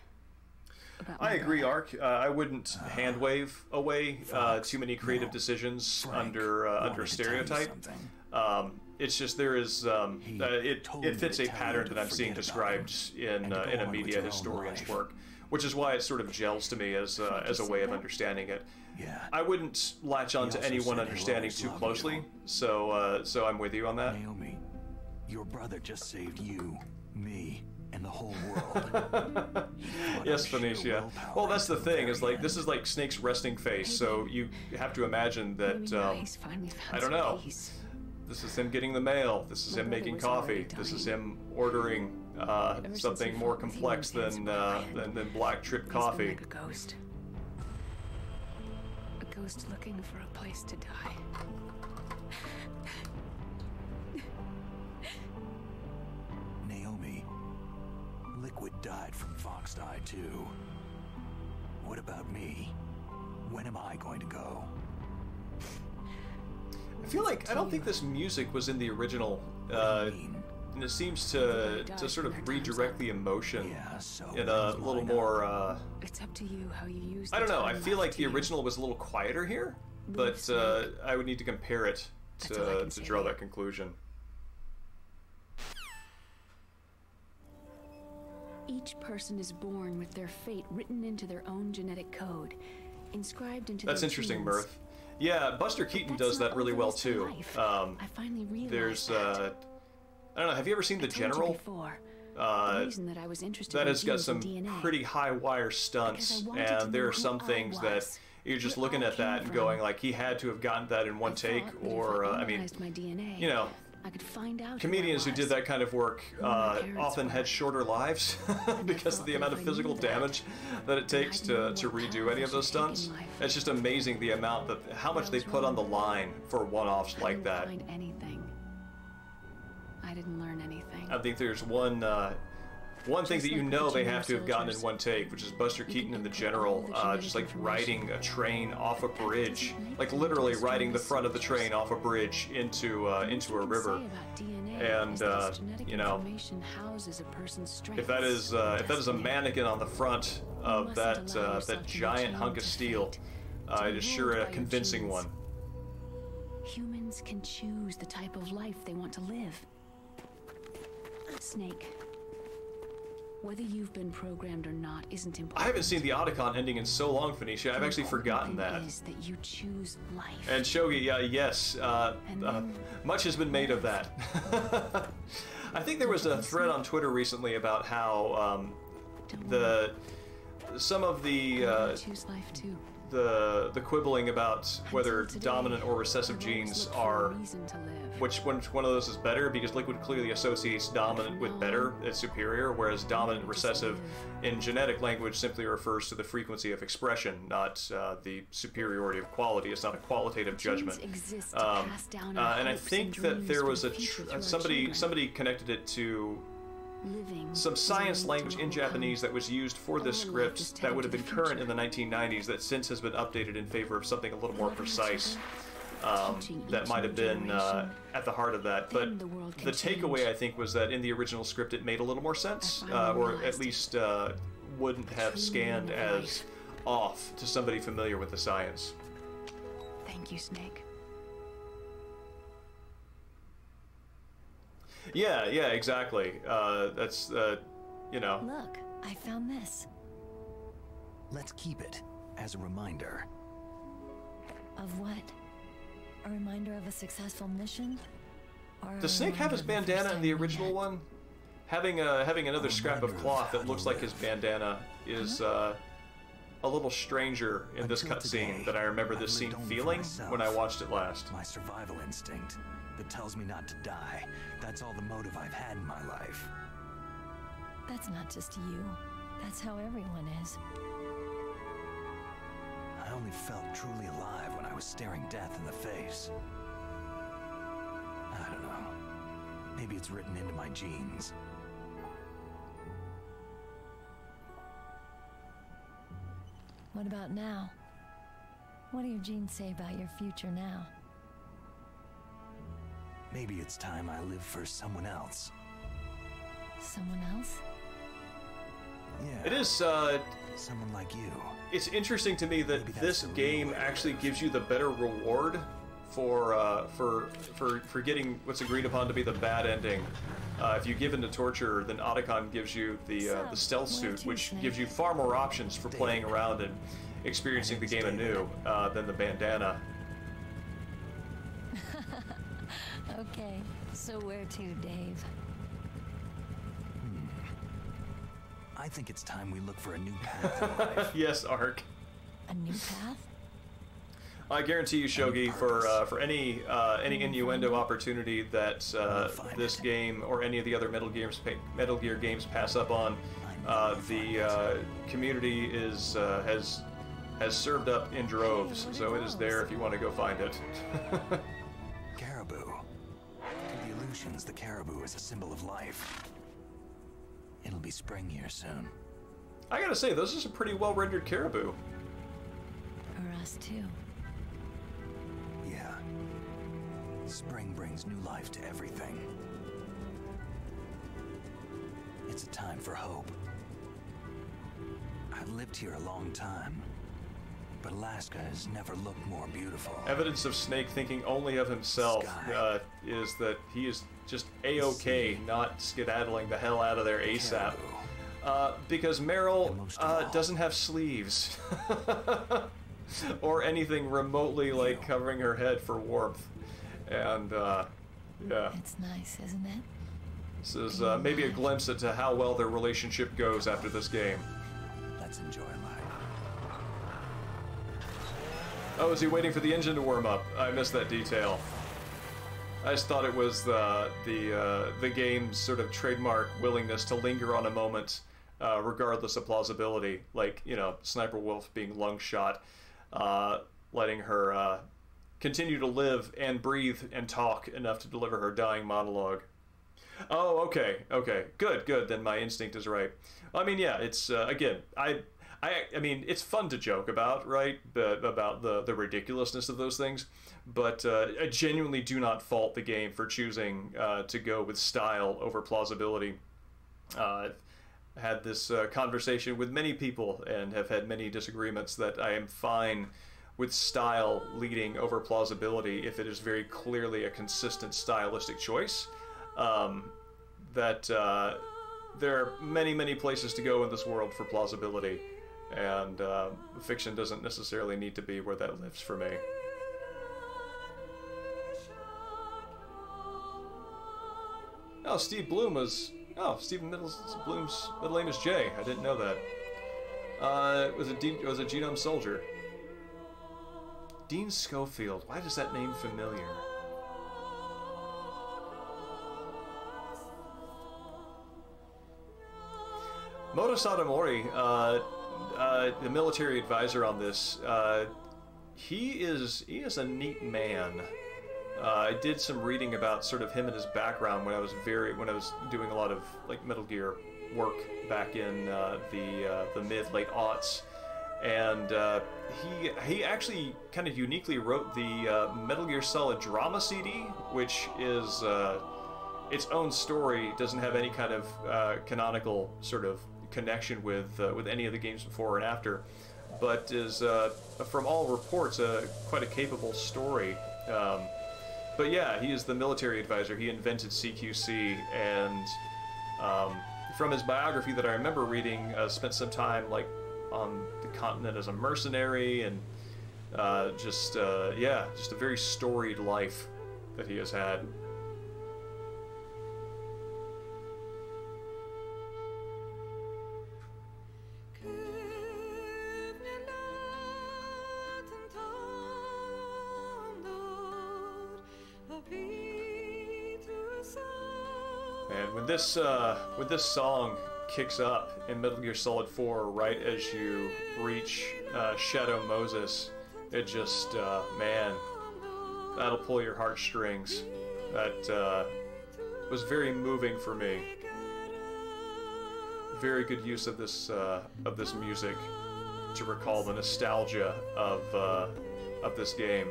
I agree, Ark. I wouldn't hand wave away too many creative decisions under stereotype. It's just there is it fits a pattern that I'm seeing described in a media historian's work, which is why it sort of gels to me as a way of understanding it. I wouldn't latch on to anyone understanding too closely, so I'm with you on that. Naomi, your brother just saved you, me, and the whole world. Yes, Phoenicia. Well, that's the thing, is like, this is like Snake's resting face, so you have to imagine that, I don't know, this is him getting the mail, this is him making coffee, this is him ordering something more complex than black trip coffee. Like a ghost looking for a place to die. Naomi, Liquid died from Fox Eye too. What about me? When am I going to go? I feel like I don't think this music was in the original, and it seems to sort of redirect the emotion in a little more. It's up to you how you use. I don't know. I feel like the original was a little quieter here, but I would need to compare it to draw that conclusion. Each person is born with their fate written into their own genetic code, inscribed into. That's their interesting, genes. Mirth. Yeah, Buster Keaton does that really well too. I finally realized there's that. I don't know. Have you ever seen The General? That has got some pretty high wire stunts, and there are some things that you're just looking at that and going like, he had to have gotten that in one take, or I mean, you know, comedians who did that kind of work often had shorter lives because of the amount of physical damage that it takes to redo any of those stunts. It's just amazing the amount how much they put on the line for one-offs like that. I didn't learn anything. I think there's one thing that you know they have to have gotten in one take, which is Buster Keaton in The General, just like riding a train off a bridge, like literally riding the front of the train off a bridge into a river. And you know, if that is a mannequin on the front of that giant hunk of steel, it is sure a convincing one. Humans can choose the type of life they want to live. Snake, whether you've been programmed or not isn't important. I haven't seen the Otacon ending in so long, Phoenicia. I've actually forgotten that. Is that you choose life. And Shogi, yes, much has been made of that. I think there was a thread on Twitter recently about how some of the choose life too. the quibbling about whether dominant or recessive genes are which one of those is better, because Liquid clearly associates dominant with better as superior, whereas dominant recessive in genetic language simply refers to the frequency of expression, not the superiority of quality. It's not a qualitative judgment. And I think that there was somebody connected it to some science language in Japanese that was used for this script that would have been current in the 1990s that since has been updated in favor of something a little more precise. That might have been at the heart of that, but the takeaway I think was that in the original script it made a little more sense, or at least wouldn't have scanned as off to somebody familiar with the science. Thank you, Snake. Yeah, exactly. That's, you know. Look, I found this. Let's keep it as a reminder. Of what? A reminder of a successful mission? Or Does Snake have his bandana in the original one? Having another scrap of cloth that looks like his bandana is a little stranger in this cutscene than I remember this scene feeling when I watched it last. My survival instinct that tells me not to die. That's all the motive I've had in my life. That's not just you. That's how everyone is. I only felt truly alive when I was staring death in the face. I don't know. Maybe it's written into my genes. What about now? What do your genes say about your future now? Maybe it's time I live for someone else. Someone else? Yeah. It is, someone like you. It's interesting to me that this game actually gives you the better reward for getting what's agreed upon to be the bad ending. If you give in to torture, then Otacon gives you the stealth suit, which gives you far more options for playing around and experiencing the game anew than the bandana. Okay, so where to, Dave? I think it's time we look for a new path in life. Yes, Ark. A new path? I guarantee you, Shogi, for any innuendo opportunity that this game or any of the other Metal Gear games pass up on, the community has served up in droves, so it is there if you want to go find it. Caribou. To the Aleutians, the caribou is a symbol of life. It'll be spring here soon. I gotta say, those are some pretty well-rendered caribou. Or us too. Yeah. Spring brings new life to everything. It's a time for hope. I've lived here a long time, but Alaska has never looked more beautiful. Evidence of Snake thinking only of himself is that he is just A-OK, not skedaddling the hell out of there ASAP. Because Meryl doesn't have sleeves. Or anything remotely like covering her head for warmth. And, yeah. It's nice, isn't it? This is maybe a glimpse into how well their relationship goes after this game. Let's enjoy life. Oh, is he waiting for the engine to warm up? I missed that detail. I just thought it was the game's sort of trademark willingness to linger on a moment, regardless of plausibility. Like, you know, Sniper Wolf being lung shot, letting her continue to live and breathe and talk enough to deliver her dying monologue. Oh, okay, good. Then my instinct is right. I mean, yeah, it's again, I mean, it's fun to joke about, right? About the ridiculousness of those things, but I genuinely do not fault the game for choosing to go with style over plausibility. I've had this conversation with many people and have had many disagreements that I am fine with style leading over plausibility if it is very clearly a consistent stylistic choice. There are many places to go in this world for plausibility, and fiction doesn't necessarily need to be where that lives for me. Oh, Steve Bloom was... Oh, Stephen Bloom's middle name is Jay. I didn't know that. Was a Genome Soldier. Dean Schofield. Why does that name familiar? Moto Satomori, the military advisor on this, he is a neat man. I did some reading about sort of him and his background when I was doing a lot of like Metal Gear work back in the mid-late aughts, and he actually kind of uniquely wrote the Metal Gear Solid drama CD, which is its own story, doesn't have any kind of canonical sort of connection with any of the games before and after, but is from all reports quite a capable story. But yeah, he is the military advisor. He invented CQC, and from his biography that I remember reading, spent some time like on the continent as a mercenary, and just a very storied life that he has had. And when this song kicks up in Metal Gear Solid 4, right as you reach Shadow Moses, it just man, that'll pull your heartstrings. That was very moving for me. Very good use of this music to recall the nostalgia of this game.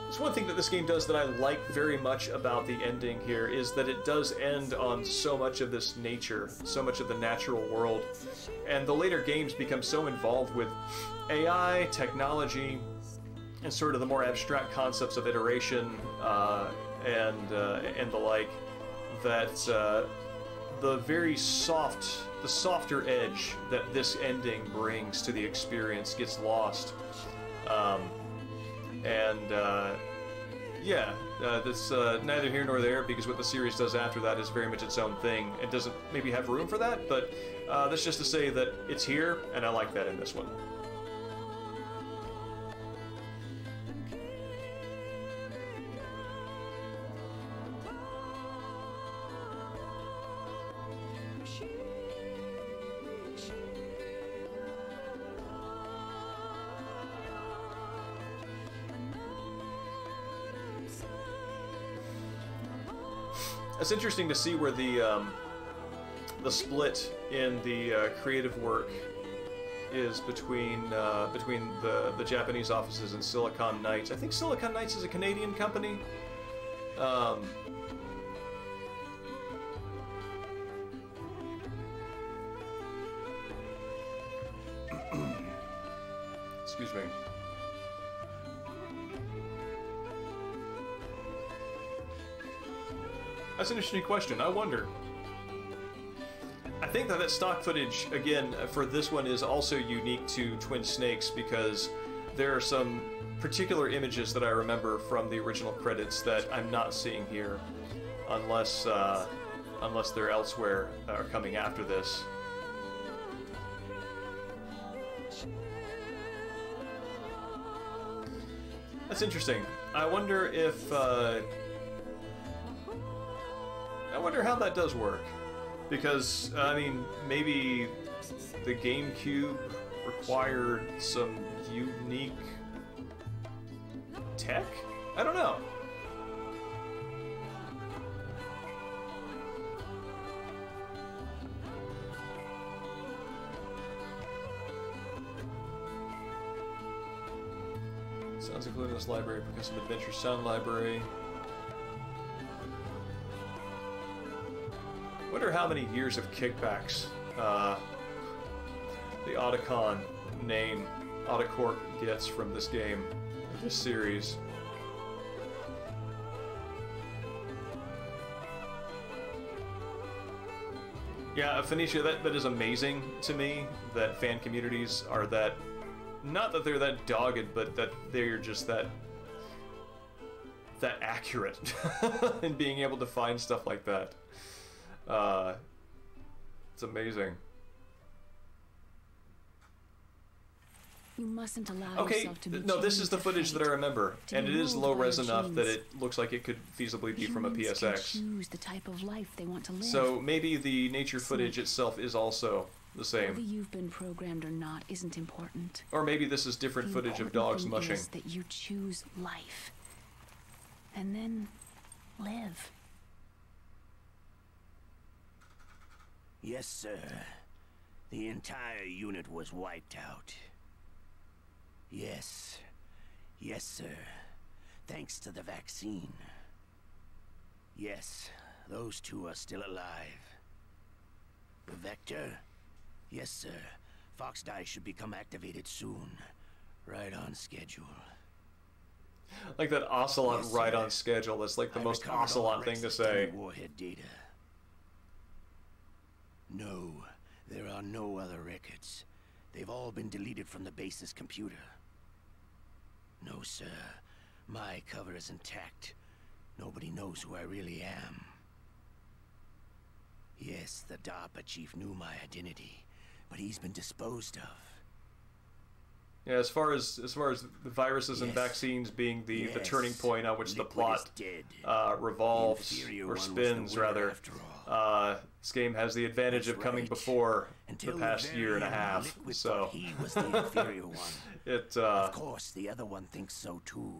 So one thing that this game does that I like very much about the ending here is that it does end on so much of this nature, so much of the natural world, and the later games become so involved with AI, technology, and sort of the more abstract concepts of iteration and the like, that the softer edge that this ending brings to the experience gets lost. That's neither here nor there, because what the series does after that is very much its own thing. It doesn't maybe have room for that, but that's just to say that it's here, and I like that in this one. It's interesting to see where the split in the creative work is between the Japanese offices and Silicon Knights. I think Silicon Knights is a Canadian company. Excuse me. That's an interesting question. I wonder. I think that stock footage, again, for this one is also unique to Twin Snakes, because there are some particular images that I remember from the original credits that I'm not seeing here, unless they're elsewhere or coming after this. That's interesting. I wonder if I wonder how that does work, because I mean, maybe the GameCube required some unique tech? I don't know. Sounds included in this library because of Adventure Sound Library. Wonder how many years of kickbacks the Otacon name, Otacorp, gets from this game, this series. Yeah, Phoenicia, that is amazing to me, that fan communities are that, not that they're that dogged, but that they're just that that accurate in being able to find stuff like that. It's amazing. You mustn't allow Okay, yourself to be no, this is the chained to footage that I fate, remember, to and be it is ruled low by res enough that genes. it looks like it could feasibly be from a Humans can PSX. choose the type of life they want to live. So maybe the nature footage itself is also the Whether same. you've been programmed or not isn't important. Or maybe this is different The footage of important dogs thing mushing. is that you choose life. And then live. Yes, sir. The entire unit was wiped out. Yes. Yes, sir. Thanks to the vaccine. Yes, those two are still alive. The Vector? Yes, sir. Fox Die should become activated soon. Right on schedule. Like that Ocelot Yes, right sir. on schedule. That's like the I most recovered all Ocelot thing to Rex's say. dummy warhead data. No, there are no other records. They've all been deleted from the base's computer. No, sir. My cover is intact. Nobody knows who I really am. Yes, the DARPA chief knew my identity, but he's been disposed of. Yeah, as far as the viruses and vaccines being the turning point on which the plot revolves or spins, rather, this game has the advantage of coming before the past year and a half. So He was the inferior one. Of course, the other one thinks so too.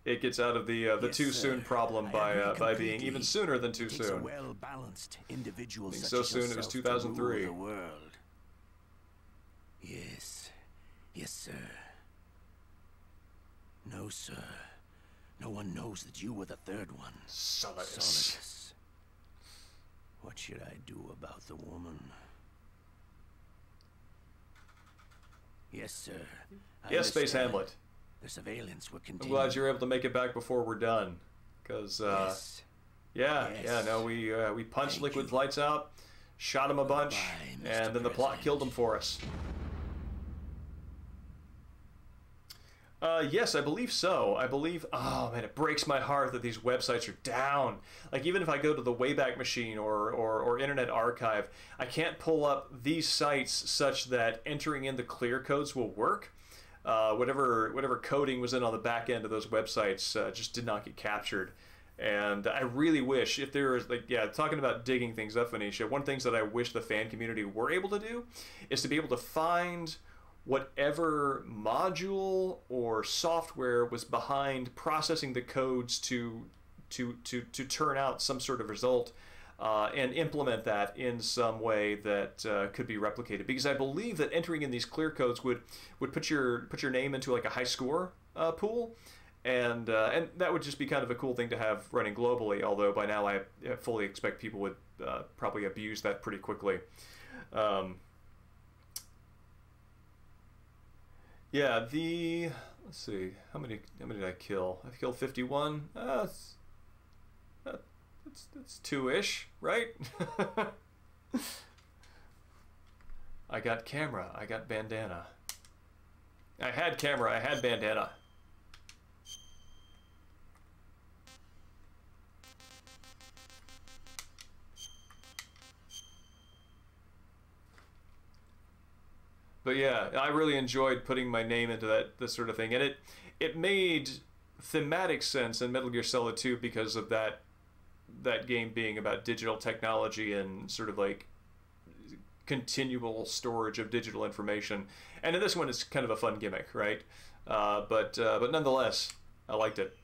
It gets out of the Yes, too sir. soon problem I agree by being even completely. sooner than too It takes a soon. well-balanced individual Being such so as soon it was yourself to rule 2003. the world. Yes. Yes, sir. No, sir. No one knows that you were the third one. Solidus. What should I do about the woman? Yes, sir. I Yes, Space understand. Hamlet. The surveillance will I'm continue. glad you're able to make it back before we're done, because Yes. yeah, Yes. no, we punched Liquid's lights out, shot him a bunch, and then the plot killed him for us. Yes, I believe so. I believe. Oh man, it breaks my heart that these websites are down. Like even if I go to the Wayback Machine or Internet Archive, I can't pull up these sites such that entering in the clear codes will work. Whatever coding was in on the back end of those websites just did not get captured. And I really wish, if there was, like, yeah, talking about digging things up, Venetia, one of the things that I wish the fan community were able to do is to be able to find whatever module or software was behind processing the codes to turn out some sort of result and implement that in some way that could be replicated. Because I believe that entering in these clear codes would put your name into like a high score pool. And that would just be kind of a cool thing to have running globally, although by now I fully expect people would probably abuse that pretty quickly. Yeah, let's see, how many did I kill? I killed 51. It's two-ish, right? I got camera, I got bandana. I had camera, I had bandana. But yeah, I really enjoyed putting my name into this sort of thing, and it made thematic sense in Metal Gear Solid 2 because of that game being about digital technology and sort of like continual storage of digital information. And in this one, it's kind of a fun gimmick, right? But nonetheless, I liked it.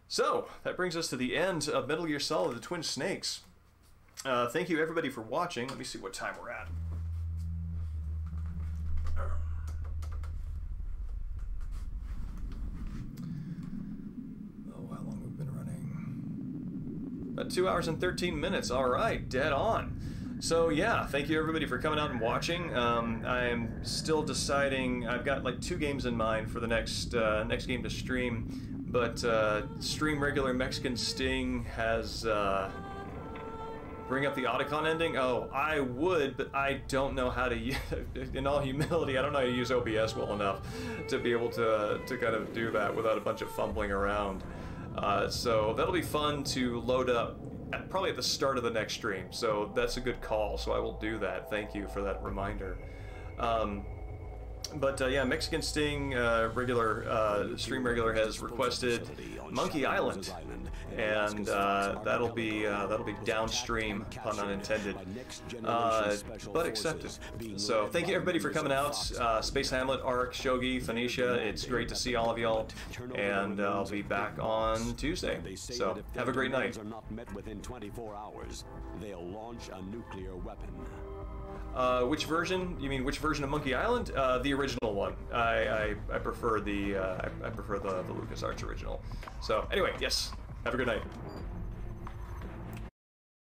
So that brings us to the end of Metal Gear Solid: The Twin Snakes. Thank you everybody for watching. Let me see what time we're at. About 2 hours and 13 minutes. All right, dead on. So yeah, thank you everybody for coming out and watching. I am still deciding. I've got like 2 games in mind for the next game to stream, but stream regular Mexican Sting has Bring up the Otacon ending? Oh, I would, but I don't know how to use, in all humility, I don't know how to use OBS well enough to be able to kind of do that without a bunch of fumbling around. So that'll be fun to load up probably at the start of the next stream. So that's a good call, so I will do that. Thank you for that reminder. But yeah, Mexican Sting stream regular has requested Monkey Island, and that'll be downstream, pun unintended, but accepted. So thank you everybody for coming out. Space Hamlet, Ark, Shogi, Phoenicia. It's great to see all of y'all, and I'll be back on Tuesday. So have a great night. Are not met within 24 hours. They'll launch a nuclear weapon. Which version? You mean which version of Monkey Island? The original one. I prefer the LucasArts original. So anyway, yes. Have a good night.